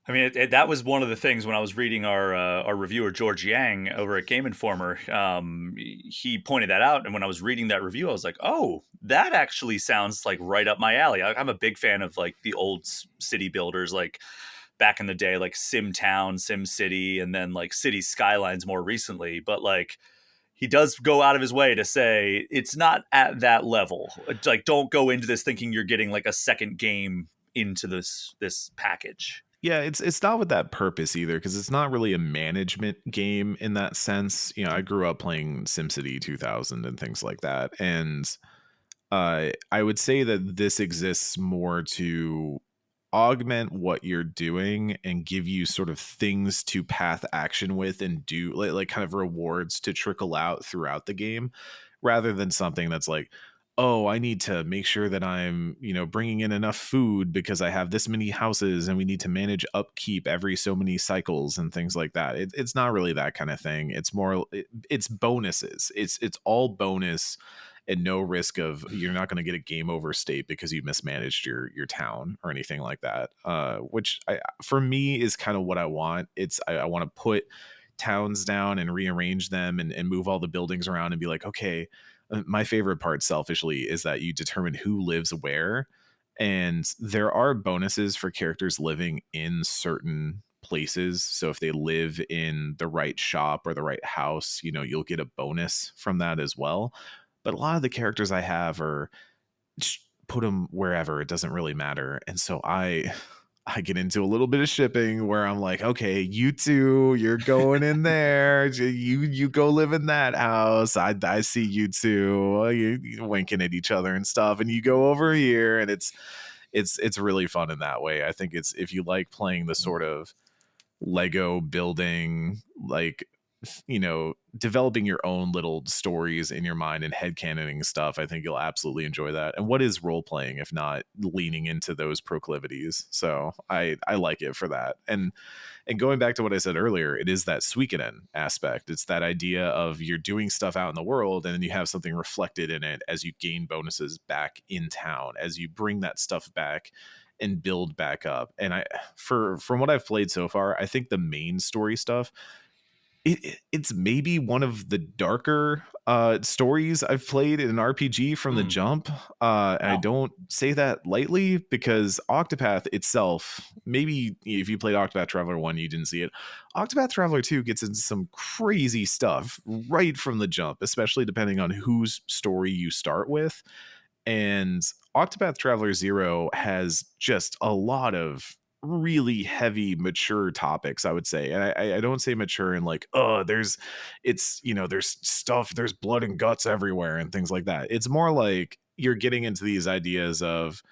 I mean, that was one of the things when I was reading our reviewer George Yang over at Game Informer. He pointed that out, and when I was reading that review, I was like, "Oh, that actually sounds like right up my alley." I'm a big fan of like the old city builders, like back in the day, like SimTown, SimCity, and then like City Skylines more recently. But like, he does go out of his way to say it's not at that level. Like, don't go into this thinking you're getting like a second game into this package. Yeah, it's not with that purpose either, because it's not really a management game in that sense. You know, I grew up playing SimCity 2000 and things like that, and I would say that this exists more to augment what you're doing and give you sort of things to path action with and do, like kind of rewards to trickle out throughout the game, rather than something that's like, oh, I need to make sure that I'm, bringing in enough food because I have this many houses and we need to manage upkeep every so many cycles and things like that. It's not really that kind of thing. It's more, it's bonuses. It's all bonus and no risk of, you're not going to get a game over state because you mismanaged your town or anything like that. Which for me is kind of what I want. I want to put towns down and rearrange them and move all the buildings around and be like, okay, my favorite part selfishly is that you determine who lives where, and there are bonuses for characters living in certain places. So if they live in the right shop or the right house, you'll get a bonus from that as well. But a lot of the characters I have are just put them wherever, it doesn't really matter. And so I get into a little bit of shipping where I'm like, okay, you two, you're going in there. You go live in that house. I see you two, you winking at each other and stuff, and you go over here, and it's really fun in that way. I think it's, if you like playing the sort of Lego building, like, developing your own little stories in your mind and headcanoning stuff, I think you'll absolutely enjoy that. And what is role playing if not leaning into those proclivities? So I like it for that. And going back to what I said earlier, it is that Suikoden aspect. It's that idea of you're doing stuff out in the world, and then you have something reflected in it as you gain bonuses back in town, as you bring that stuff back and build back up. And from what I've played so far, I think the main story stuff, it's maybe one of the darker stories I've played in an RPG from the jump. And I don't say that lightly, because Octopath itself, maybe if you played Octopath Traveler 1, you didn't see it. Octopath Traveler 2 gets into some crazy stuff right from the jump, especially depending on whose story you start with. And Octopath Traveler 0 has just a lot of really heavy, mature topics, I would say. And I don't say mature in like, oh, there's stuff, there's blood and guts everywhere and things like that. It's more like you're getting into these ideas of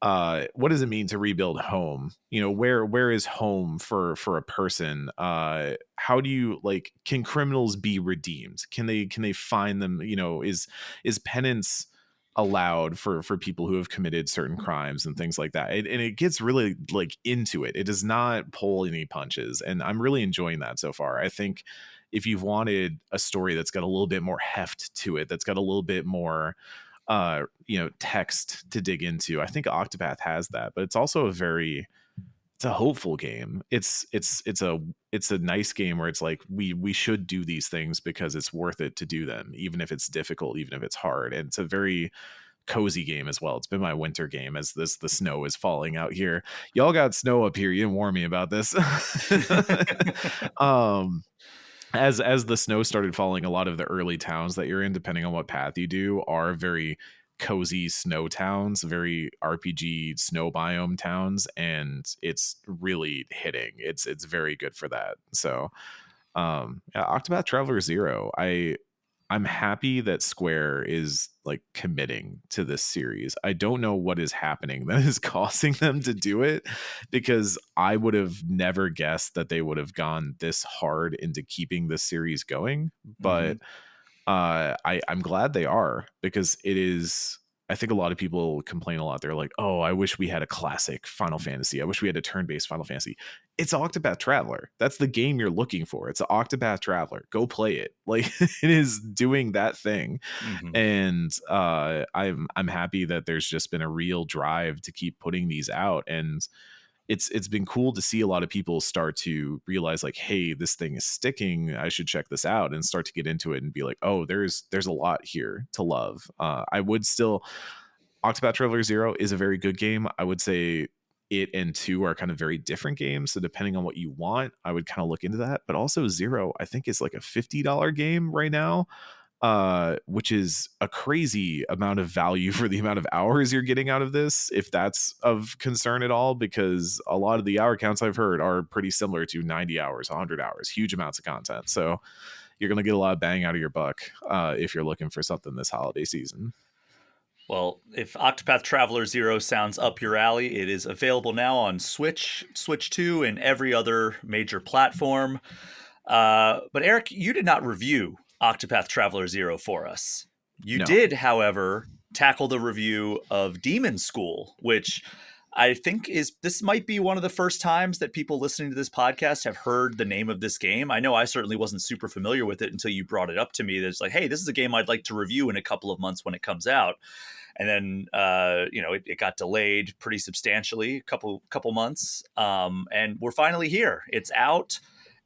what does it mean to rebuild home? Where is home for a person? How do you, like, can criminals be redeemed? Can they find them? Is penance allowed for people who have committed certain crimes and things like that? And it gets really like into it. It does not pull any punches, and I'm really enjoying that so far. I think if you've wanted a story that's got a little bit more heft to it, that's got a little bit more text to dig into, I think Octopath has that. But it's also a very a hopeful game. It's a nice game where it's like we should do these things because it's worth it to do them, even if it's difficult, even if it's hard. And it's a very cozy game as well. It's been my winter game as the snow is falling out here. Y'all got snow up here. You didn't warn me about this. um as the snow started falling, a lot of the early towns that you're in, depending on what path you do, are very cozy snow towns, very RPG snow biome towns, and it's really hitting. It's very good for that. So yeah, Octopath Traveler 0. I'm happy that Square is like committing to this series. I don't know what is happening that is causing them to do it, because I would have never guessed that they would have gone this hard into keeping this series going. But I'm glad they are, because it is. I think a lot of people complain a lot. They're like, "Oh, I wish we had a classic Final Fantasy. I wish we had a turn-based Final Fantasy." It's Octopath Traveler. That's the game you're looking for. It's Octopath Traveler. Go play it. Like, it is doing that thing. And I'm happy that there's just been a real drive to keep putting these out. And it's been cool to see a lot of people start to realize, like, hey, this thing is sticking, I should check this out, and start to get into it and be like, oh, there's a lot here to love. I would still, Octopath Traveler 0 is a very good game. I would say it and 2 are kind of very different games, so depending on what you want, I would kind of look into that. But also 0, I think, is like a $50 game right now, which is a crazy amount of value for the amount of hours you're getting out of this, if that's of concern at all, because a lot of the hour counts I've heard are pretty similar to 90 hours, 100 hours, huge amounts of content. So you're going to get a lot of bang out of your buck if you're looking for something this holiday season. Well, if Octopath Traveler 0 sounds up your alley, it is available now on Switch, Switch 2, and every other major platform. But Eric, you did not review Octopath Traveler 0 for us. You No. did, however, tackle the review of Demonschool, which I think this might be one of the first times that people listening to this podcast have heard the name of this game. I know I certainly wasn't super familiar with it until you brought it up to me. That's like, hey, this is a game I'd like to review in a couple of months when it comes out. And then, it got delayed pretty substantially, a couple months. And we're finally here. It's out.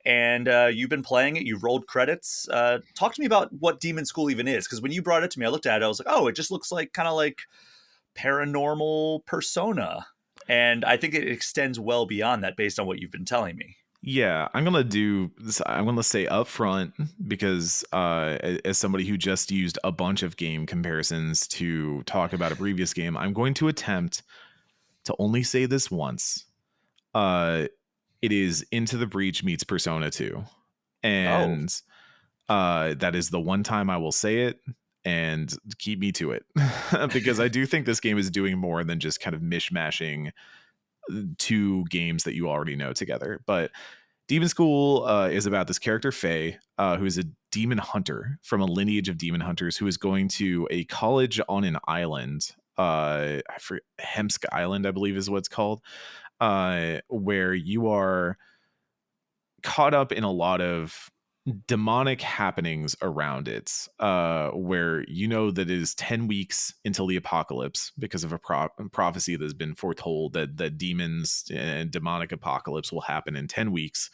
And you've been playing it. You rolled credits. Talk to me about what Demonschool even is, because when you brought it to me, I looked at it. I was like, oh, it just looks like kind of like paranormal Persona, and I think it extends well beyond that based on what you've been telling me. Yeah, I'm gonna do this. I'm gonna say up front, because as somebody who just used a bunch of game comparisons to talk about a previous game, I'm going to attempt to only say this once. It is Into the Breach meets Persona 2. And that is the one time I will say it, and keep me to it. Because I do think this game is doing more than just kind of mishmashing two games that you already know together. But Demonschool is about this character, Faye, who is a demon hunter from a lineage of demon hunters who is going to a college on an island. I forget, Hemsk Island, I believe is what it's called. Where you are caught up in a lot of demonic happenings around it, where you know that it is 10 weeks until the apocalypse, because of a prophecy that has been foretold that demons and demonic apocalypse will happen in 10 weeks.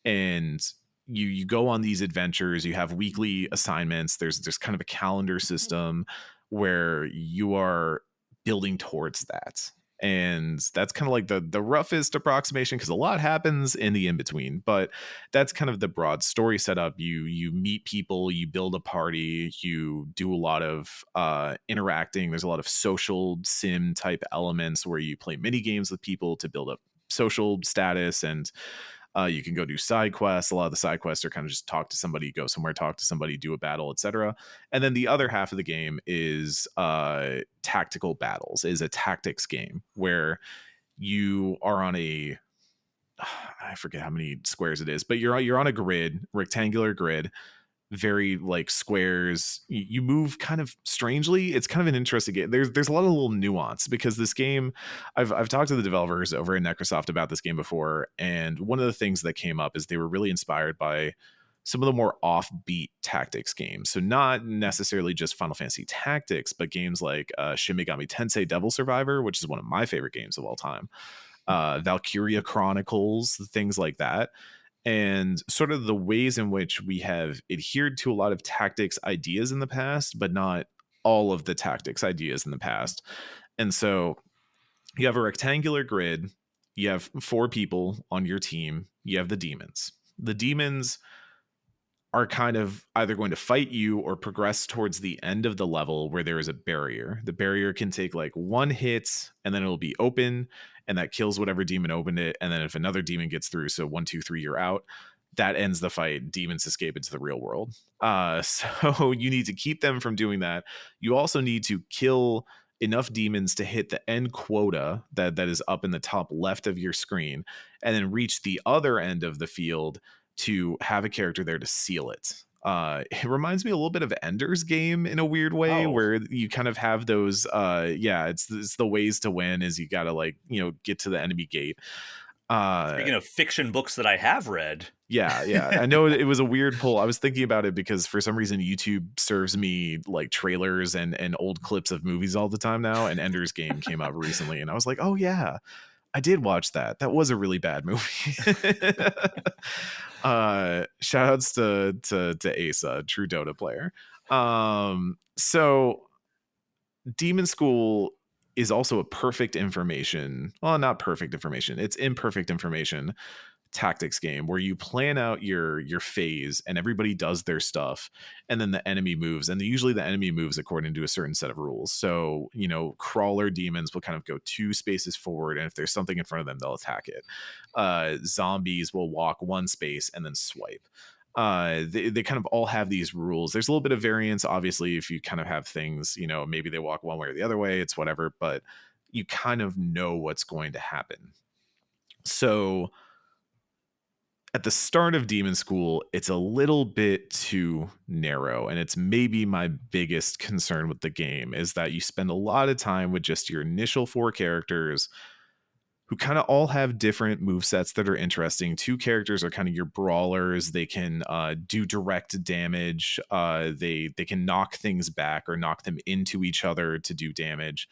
And you go on these adventures, you have weekly assignments, there's kind of a calendar system where you are building towards that. And that's kind of like the roughest approximation, because a lot happens in the in-between, but that's kind of the broad story setup. You meet people, you build a party, you do a lot of interacting. There's a lot of social sim type elements where you play mini games with people to build up social status, and you can go do side quests. A lot of the side quests are kind of just talk to somebody, go somewhere, talk to somebody, do a battle, etc. And then the other half of the game is tactical battles, is a tactics game where you are on a, I forget how many squares it is, but you're on a grid, rectangular grid, very like squares. You move kind of strangely. It's kind of an interesting game. There's a lot of little nuance, because this game, I've talked to the developers over at Necrosoft about this game before, and one of the things that came up is they were really inspired by some of the more offbeat tactics games. So not necessarily just Final Fantasy Tactics, but games like Shin Megami Tensei Devil Survivor, which is one of my favorite games of all time. Valkyria Chronicles, things like that. And sort of the ways in which we have adhered to a lot of tactics ideas in the past, but not all of the tactics ideas in the past. And so you have a rectangular grid, you have 4 people on your team, you have the demons. The demons are kind of either going to fight you or progress towards the end of the level where there is a barrier. The barrier can take like 1 hit and then it'll be open, and that kills whatever demon opened it. And then if another demon gets through, so 1, 2, 3, you're out, that ends the fight. Demons escape into the real world. So you need to keep them from doing that. You also need to kill enough demons to hit the end quota that is up in the top left of your screen, and then reach the other end of the field to have a character there to seal it. It reminds me a little bit of Ender's Game in a weird way, where you kind of have those it's the ways to win is you gotta like, get to the enemy gate. Speaking of fiction books that I have read. Yeah. I know it was a weird pull. I was thinking about it because for some reason YouTube serves me like trailers and old clips of movies all the time now, and Ender's Game came out recently and I was like, oh yeah, I did watch that. That was a really bad movie. Shout outs to Asa, true Dota player. So Demonschool is also a perfect information. Well, not perfect information. It's imperfect information tactics game where you plan out your phase and everybody does their stuff, and then the enemy moves, and usually the enemy moves according to a certain set of rules. So crawler demons will kind of go 2 spaces forward, and if there's something in front of them, they'll attack it. Zombies will walk 1 space and then swipe. They kind of all have these rules. There's a little bit of variance, obviously, if you kind of have things, maybe they walk one way or the other way, it's whatever, but you kind of know what's going to happen. So at the start of Demonschool, it's a little bit too narrow, and it's maybe my biggest concern with the game is that you spend a lot of time with just your initial 4 characters who kind of all have different movesets that are interesting. 2 characters are kind of your brawlers. They can do direct damage. They can knock things back or knock them into each other to do damage.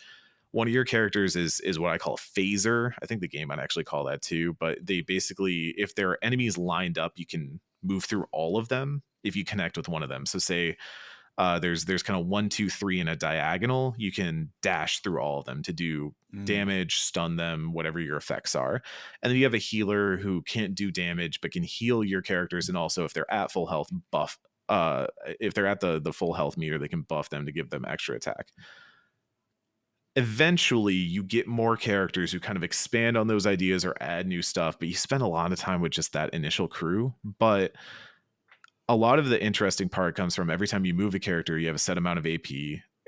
One of your characters is what I call a phaser. I think the game might actually call that too. But they basically, if there are enemies lined up, you can move through all of them if you connect with one of them. So say there's kind of 1, 2, 3 in a diagonal. You can dash through all of them to do damage, stun them, whatever your effects are. And then you have a healer who can't do damage but can heal your characters, and also if they're at full health, buff. If they're at the full health meter, they can buff them to give them extra attack. Eventually you get more characters who kind of expand on those ideas or add new stuff, but you spend a lot of time with just that initial crew. But a lot of the interesting part comes from every time you move a character, you have a set amount of AP.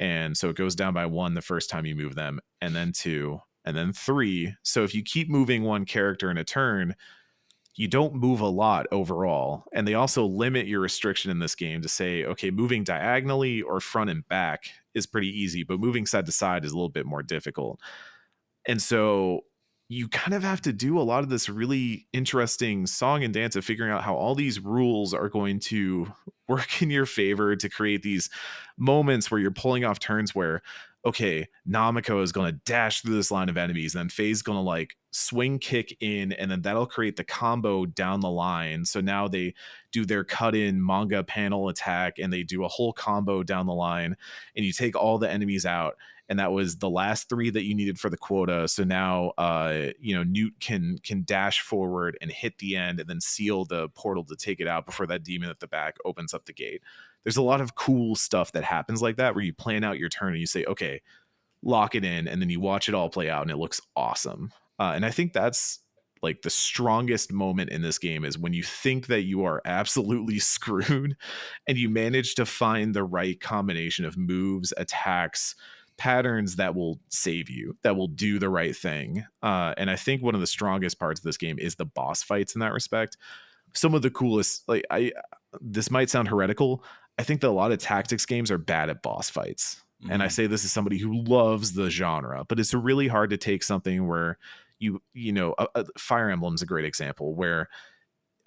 And so it goes down by 1 the first time you move them, and then 2, and then 3. So if you keep moving 1 character in a turn, you don't move a lot overall. And they also limit your restriction in this game to say, okay, moving diagonally or front and back is pretty easy, but moving side to side is a little bit more difficult. And so you kind of have to do a lot of this really interesting song and dance of figuring out how all these rules are going to work in your favor to create these moments where you're pulling off turns where, okay, Namiko is going to dash through this line of enemies, and then Faye's going to like swing kick in, and then that'll create the combo down the line. So now they do their cut in manga panel attack, and they do a whole combo down the line, and you take all the enemies out. And that was the last 3 that you needed for the quota. So now, Newt can dash forward and hit the end, and then seal the portal to take it out before that demon at the back opens up the gate. There's a lot of cool stuff that happens like that, where you plan out your turn and you say, okay, lock it in, and then you watch it all play out, and it looks awesome. And I think that's like the strongest moment in this game, is when you think that you are absolutely screwed and you manage to find the right combination of moves, attacks, patterns that will save you, that will do the right thing. And I think one of the strongest parts of this game is the boss fights in that respect. Some of the coolest, this might sound heretical, I think that a lot of tactics games are bad at boss fights. And I say this as somebody who loves the genre, but it's really hard to take something where Fire Emblem's a great example, where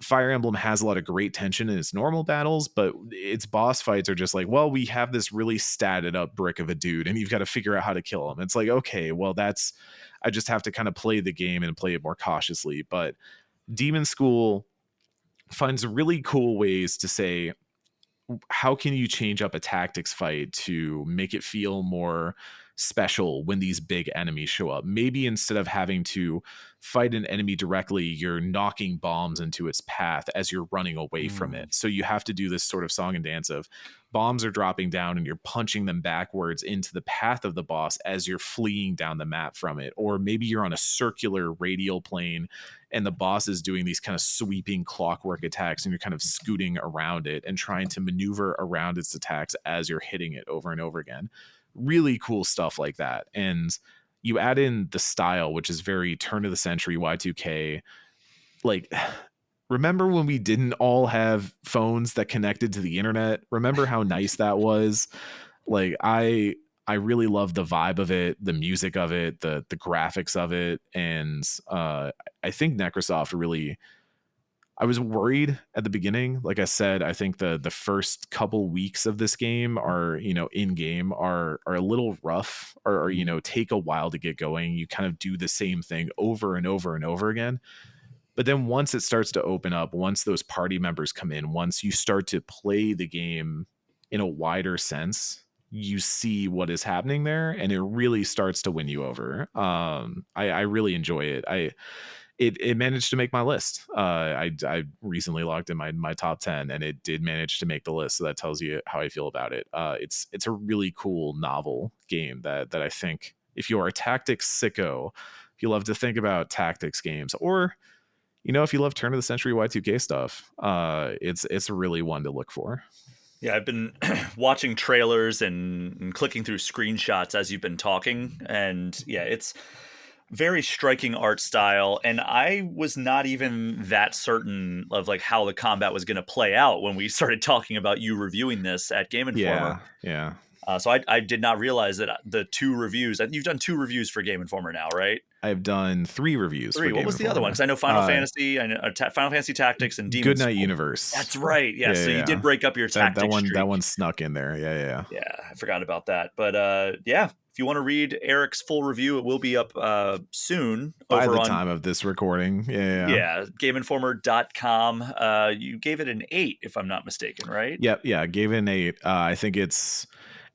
Fire Emblem has a lot of great tension in its normal battles, but its boss fights are just like, well, we have this really statted up brick of a dude and you've got to figure out how to kill him. It's like, okay, well, I just have to kind of play the game and play it more cautiously. But Demonschool finds really cool ways to say, how can you change up a tactics fight to make it feel more special when these big enemies show up? Maybe instead of having to fight an enemy directly, you're knocking bombs into its path as you're running away from it. So you have to do this sort of song and dance of bombs are dropping down and you're punching them backwards into the path of the boss as you're fleeing down the map from it. Or maybe you're on a circular radial plane and the boss is doing these kind of sweeping clockwork attacks and you're kind of scooting around it and trying to maneuver around its attacks as you're hitting it over and over again. Really cool stuff like that. And you add in the style, which is very turn of the century Y2K. Like, remember when we didn't all have phones that connected to the internet? Remember how nice that was? Like, I really love the vibe of it, the music of it, the graphics of it. And I think Necrosoft really, I was worried at the beginning. Like I said, I think the first couple weeks of this game are, in game are a little rough or take a while to get going. You kind of do the same thing over and over and over again. But then once it starts to open up, once those party members come in, once you start to play the game in a wider sense, you see what is happening there and it really starts to win you over. I really enjoy it. It managed to make my list. I recently logged in my top 10 and it did manage to make the list. So that tells you how I feel about it. It's a really cool novel game that I think if you're a tactics sicko, if you love to think about tactics games, or if you love turn of the century Y2K stuff, it's really one to look for. Yeah, I've been watching trailers and clicking through screenshots as you've been talking, and yeah, it's very striking art style. And I was not even that certain of like how the combat was going to play out when we started talking about you reviewing this at Game Informer. Yeah. So I did not realize that the 2 reviews, and you've done 2 reviews for Game Informer now, right? I've done 3 reviews. 3. What was the other one? Because I know Final Fantasy, I know Final Fantasy Tactics, and Demonschool. Goodnight Universe. That's right. Yeah. So you did break up your tactics streak. That one snuck in there. Yeah. Yeah, I forgot about that. But yeah, if you want to read Eric's full review, it will be up soon. By the time of this recording. Yeah. GameInformer.com. You gave it an 8, if I'm not mistaken, right? Yep. Yeah. Gave it an 8. I think it's.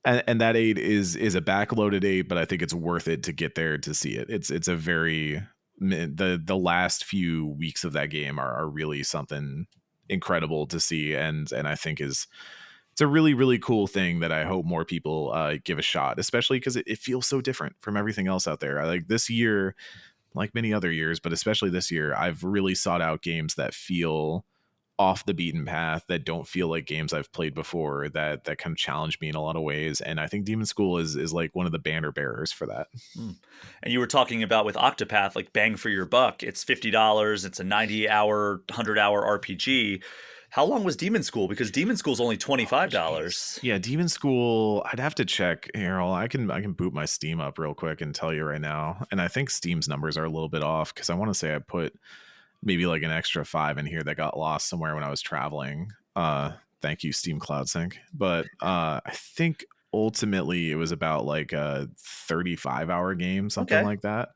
And that 8 is a backloaded 8, but I think it's worth it to get there to see it. It's a very the last few weeks of that game are really something incredible to see, and I think it's a really, really cool thing that I hope more people give a shot, especially because it feels so different from everything else out there. I like this year, like many other years, but especially this year, I've really sought out games that feel off the beaten path, that don't feel like games I've played before, that kind of challenge me in a lot of ways. And I think Demonschool is like one of the banner bearers for that. And you were talking about with Octopath, like bang for your buck. It's $50. It's a 90-hour, 100-hour RPG. How long was Demonschool? Because Demonschool is only $25. Yeah, Demonschool, I'd have to check here. I can boot my Steam up real quick and tell you right now. And I think Steam's numbers are a little bit off because I want to say I put maybe like an extra 5 in here that got lost somewhere when I was traveling. Thank you, Steam Cloud Sync. But I think ultimately it was about like a 35-hour game, something like that.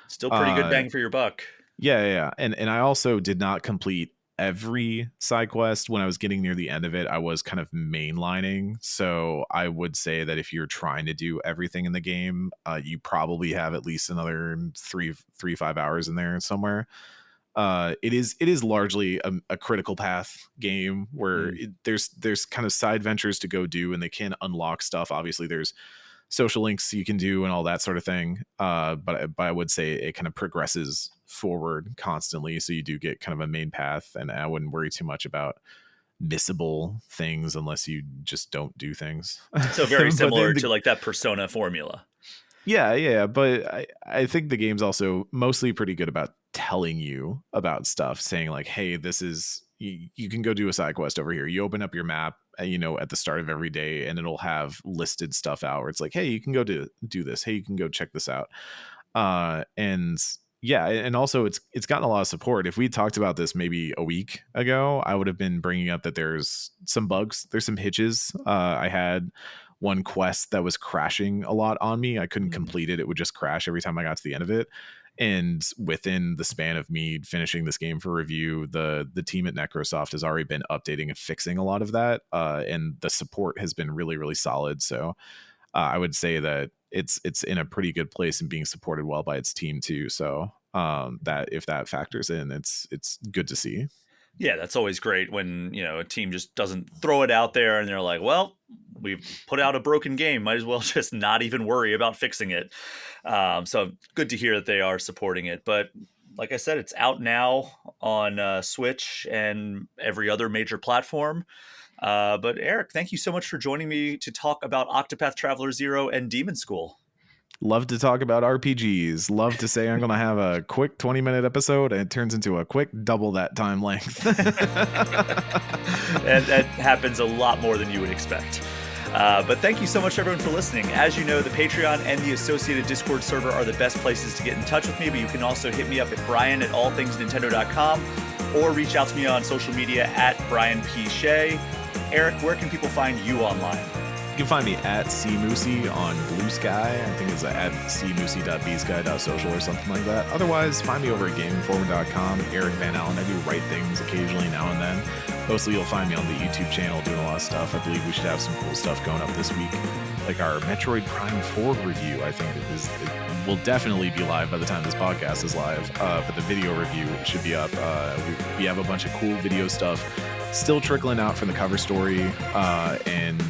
Still pretty good bang for your buck. Yeah. And I also did not complete every side quest. When I was getting near the end of it, I was kind of mainlining. So I would say that if you're trying to do everything in the game, you probably have at least another 5 hours in there somewhere. It is largely a critical path game where there's kind of side ventures to go do, and they can unlock stuff. Obviously, there's social links you can do and all that sort of thing. But I would say it kind of progresses forward constantly, so you do get kind of a main path, and I wouldn't worry too much about missable things unless you just don't do things. So very similar to like that Persona formula. Yeah, but I think the game's also mostly pretty good about telling you about stuff, saying like, hey, this is, you can go do a side quest over here. You open up your map, at the start of every day, and it'll have listed stuff out where it's like, hey, you can go do this. Hey, you can go check this out. And yeah, and also it's gotten a lot of support. If we talked about this maybe a week ago, I would have been bringing up that there's some bugs, there's some hitches. I had one quest that was crashing a lot on me. I couldn't complete it. It would just crash every time I got to the end of it. And within the span of me finishing this game for review, the team at Necrosoft has already been updating and fixing a lot of that. And the support has been really, really solid. So I would say that it's in a pretty good place and being supported well by its team too. So that if that factors in, it's good to see. Yeah, that's always great when, a team just doesn't throw it out there and they're like, well, we've put out a broken game. Might as well just not even worry about fixing it. So good to hear that they are supporting it. But like I said, it's out now on Switch and every other major platform. But Eric, thank you so much for joining me to talk about Octopath Traveler 0 and Demonschool. Love to talk about RPGs. Love to say I'm going to have a quick 20-minute episode and it turns into a quick double that time length. And that happens a lot more than you would expect. But thank you so much, everyone, for listening. As you know, the Patreon and the associated Discord server are the best places to get in touch with me, but you can also hit me up at brian@allthingsnintendo.com or reach out to me on social media at Brian P. Shea. Eric, where can people find you online? You can find me at cmoosey on Blue Sky. I think it's at cmoosey.bsky.social or something like that. Otherwise, find me over at gaminformer.com. Eric Van Allen. I do write things occasionally now and then. Mostly you'll find me on the YouTube channel doing a lot of stuff. I believe we should have some cool stuff going up this week. Like our Metroid Prime 4 review, I think it will definitely be live by the time this podcast is live. But the video review should be up. We have a bunch of cool video stuff still trickling out from the cover story and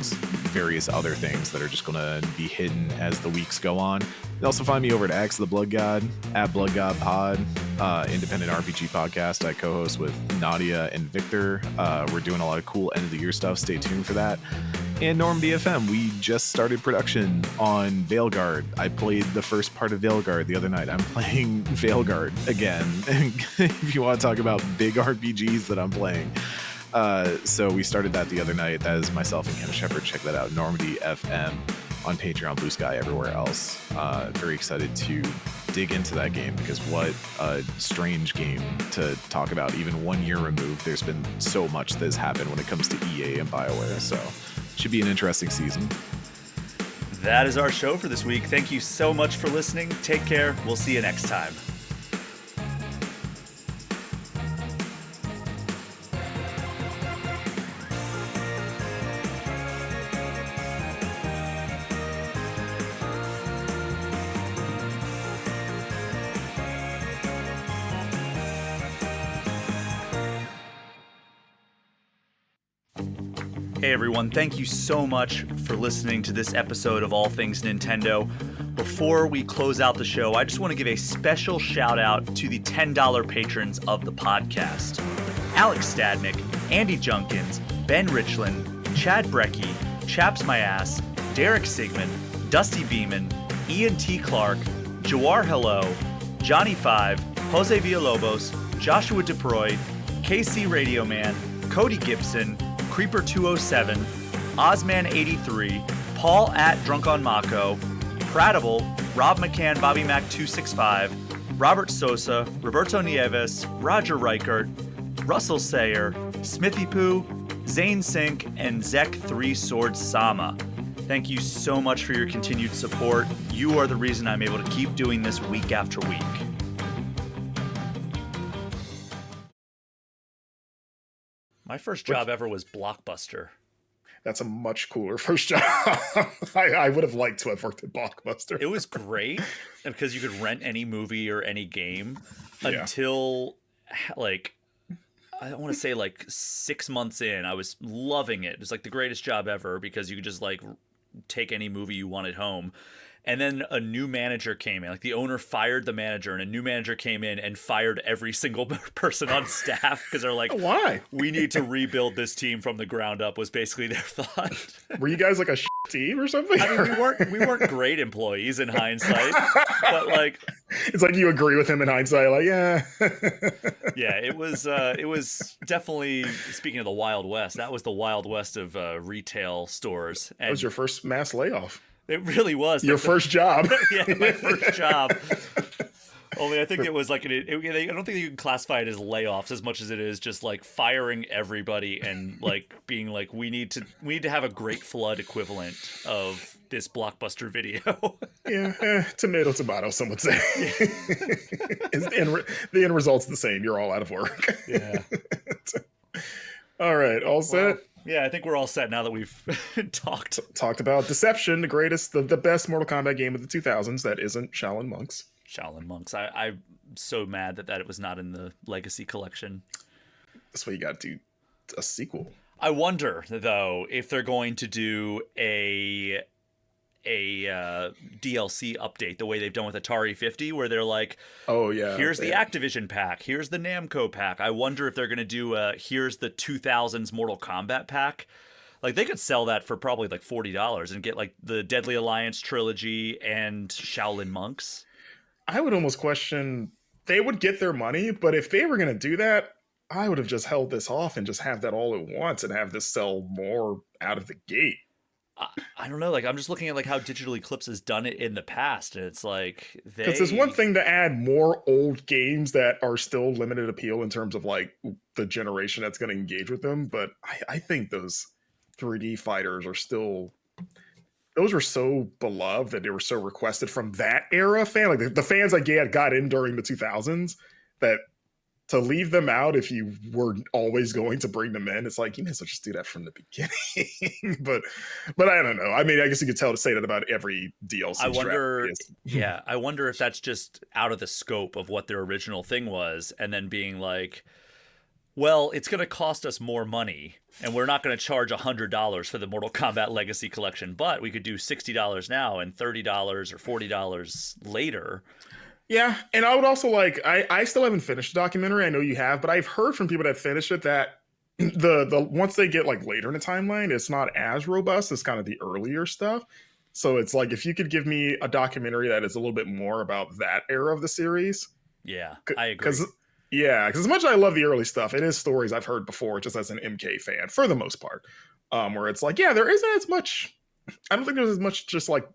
various other things that are just going to be hidden as the weeks go on. You can also find me over at Axe the Blood God, at Blood God Pod, independent RPG podcast I co-host with Nadia and Victor. We're doing a lot of cool end of the year stuff. Stay tuned for that. And Norm BFM, we just started production on Veilguard. I played the first part of Veilguard the other night. I'm playing Veilguard again. If you want to talk about big RPGs that I'm playing. So we started that the other night. That is myself and Hannah Shepard. Check that out. Normandy FM on Patreon, Blue Sky, everywhere else. Very excited to dig into that game because what a strange game to talk about. Even 1 year removed, there's been so much that has happened when it comes to EA and BioWare. So should be an interesting season. That is our show for this week. Thank you so much for listening. Take care. We'll see you next time. Hey everyone, thank you so much for listening to this episode of All Things Nintendo. Before we close out the show, I just want to give a special shout out to the $10 patrons of the podcast. Alex Stadnick, Andy Junkins, Ben Richland, Chad Brecky, Chaps My Ass, Derek Sigmund, Dusty Beeman, Ian T. Clark, Jawar Hello, Johnny Five, Jose Villalobos, Joshua DeProy, KC Radio Man, Cody Gibson, Creeper 207, Ozman83, Paul at Drunk on Mako, Pratable, Rob McCann, Bobby Mac 265, Robert Sosa, Roberto Nieves, Roger Reichert, Russell Sayer, Smithy Poo, Zane Sink, and Zek 3 Swords Sama. Thank you so much for your continued support. You are the reason I'm able to keep doing this week after week. My first job ever was Blockbuster. That's a much cooler first job. I would have liked to have worked at Blockbuster. It was great because you could rent any movie or any game until like, I want to say like 6 months in. I was loving it. It was like the greatest job ever because you could just like take any movie you wanted home. And then a new manager came in. Like the owner fired the manager, and a new manager came in and fired every single person on staff because they're like, "Why? We need to rebuild this team from the ground up." Was basically their thought. Were you guys like a team or something? I mean, we weren't great employees in hindsight, but like, it's like you agree with him in hindsight. Like, yeah, yeah. It was definitely, speaking of the Wild West. That was the Wild West of retail stores. And that was your first mass layoff. It really was. Your first job. Yeah, my first job. Only I think it was like I don't think you can classify it as layoffs as much as it is just like firing everybody and like being like we need to have a Great Flood equivalent of this blockbuster video. Yeah, tomato, some would say. The end result's the same. You're all out of work. Yeah. All right, all set. Well, yeah, I think we're all set now that we've talked about Deception, the best Mortal Kombat game of the 2000s that isn't Shaolin Monks. Shaolin Monks. I'm so mad that it was not in the Legacy Collection. That's why you got to do a sequel. I wonder though if they're going to do a DLC update the way they've done with Atari 50, where they're like, oh yeah, here's the Activision pack, here's the Namco pack. I wonder if they're going to do here's the 2000s Mortal Kombat pack. Like they could sell that for probably like $40 and get like the Deadly Alliance trilogy and Shaolin Monks. I would almost question they would get their money, but if they were going to do that, I would have just held this off and just have that all at once and have this sell more out of the gate. I don't know. Like I'm just looking at like how Digital Eclipse has done it in the past, and it's like because there's one thing to add more old games that are still limited appeal in terms of like the generation that's going to engage with them, but I think those 3D fighters are still. Those were so beloved that they were so requested from that era fan, like the fans that got in during the 2000s, that to leave them out if you were always going to bring them in, it's like you may as well just do that from the beginning. but I don't know. I mean, I guess you could say that about every DLC. I wonder, yeah, I wonder if that's just out of the scope of what their original thing was, and then being like, well, it's going to cost us more money, and we're not going to charge $100 for the Mortal Kombat Legacy Collection, but we could do $60 now and $30 or $40 later. Yeah, and I would also like, I still haven't finished the documentary. I know you have, but I've heard from people that finished it that the once they get like later in the timeline, it's not as robust as kind of the earlier stuff. So it's like if you could give me a documentary that is a little bit more about that era of the series. Yeah, I agree. Because as much as I love the early stuff, it is stories I've heard before just as an MK fan for the most part. Where it's like, yeah, there isn't as much. I don't think there's as much just like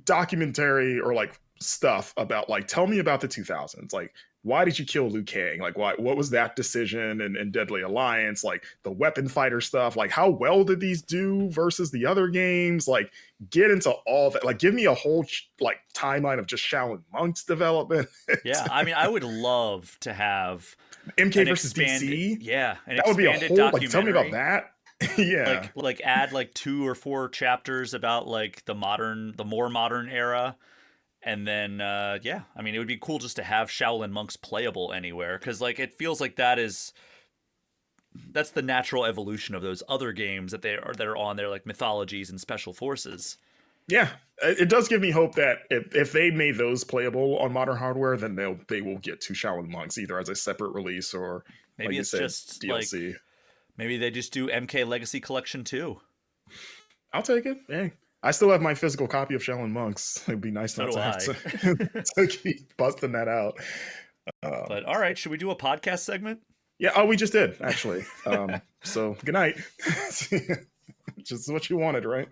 documentary or like stuff about like tell me about the 2000s, like why did you kill Liu Kang, like what was that decision, and Deadly Alliance, like the weapon fighter stuff, like how well did these do versus the other games, like get into all that, like give me a whole like timeline of just Shaolin Monks development. Yeah, I mean I would love to have MK versus DC. Yeah, that would be a whole like tell me about that. Yeah, like add like 2 or 4 chapters about like the more modern era. And then, yeah, I mean, it would be cool just to have Shaolin Monks playable anywhere, because like it feels like that's the natural evolution of those other games that are on there, like Mythologies and Special Forces. Yeah, it does give me hope that if they made those playable on modern hardware, then they will get to Shaolin Monks either as a separate release or maybe like it's just DLC. Like, maybe they just do MK Legacy Collection 2. I'll take it. Hey. I still have my physical copy of Shaolin Monks. It'd be nice not to have to keep busting that out. But all right, should we do a podcast segment? Yeah, we just did, actually. So good night. Just what you wanted, right?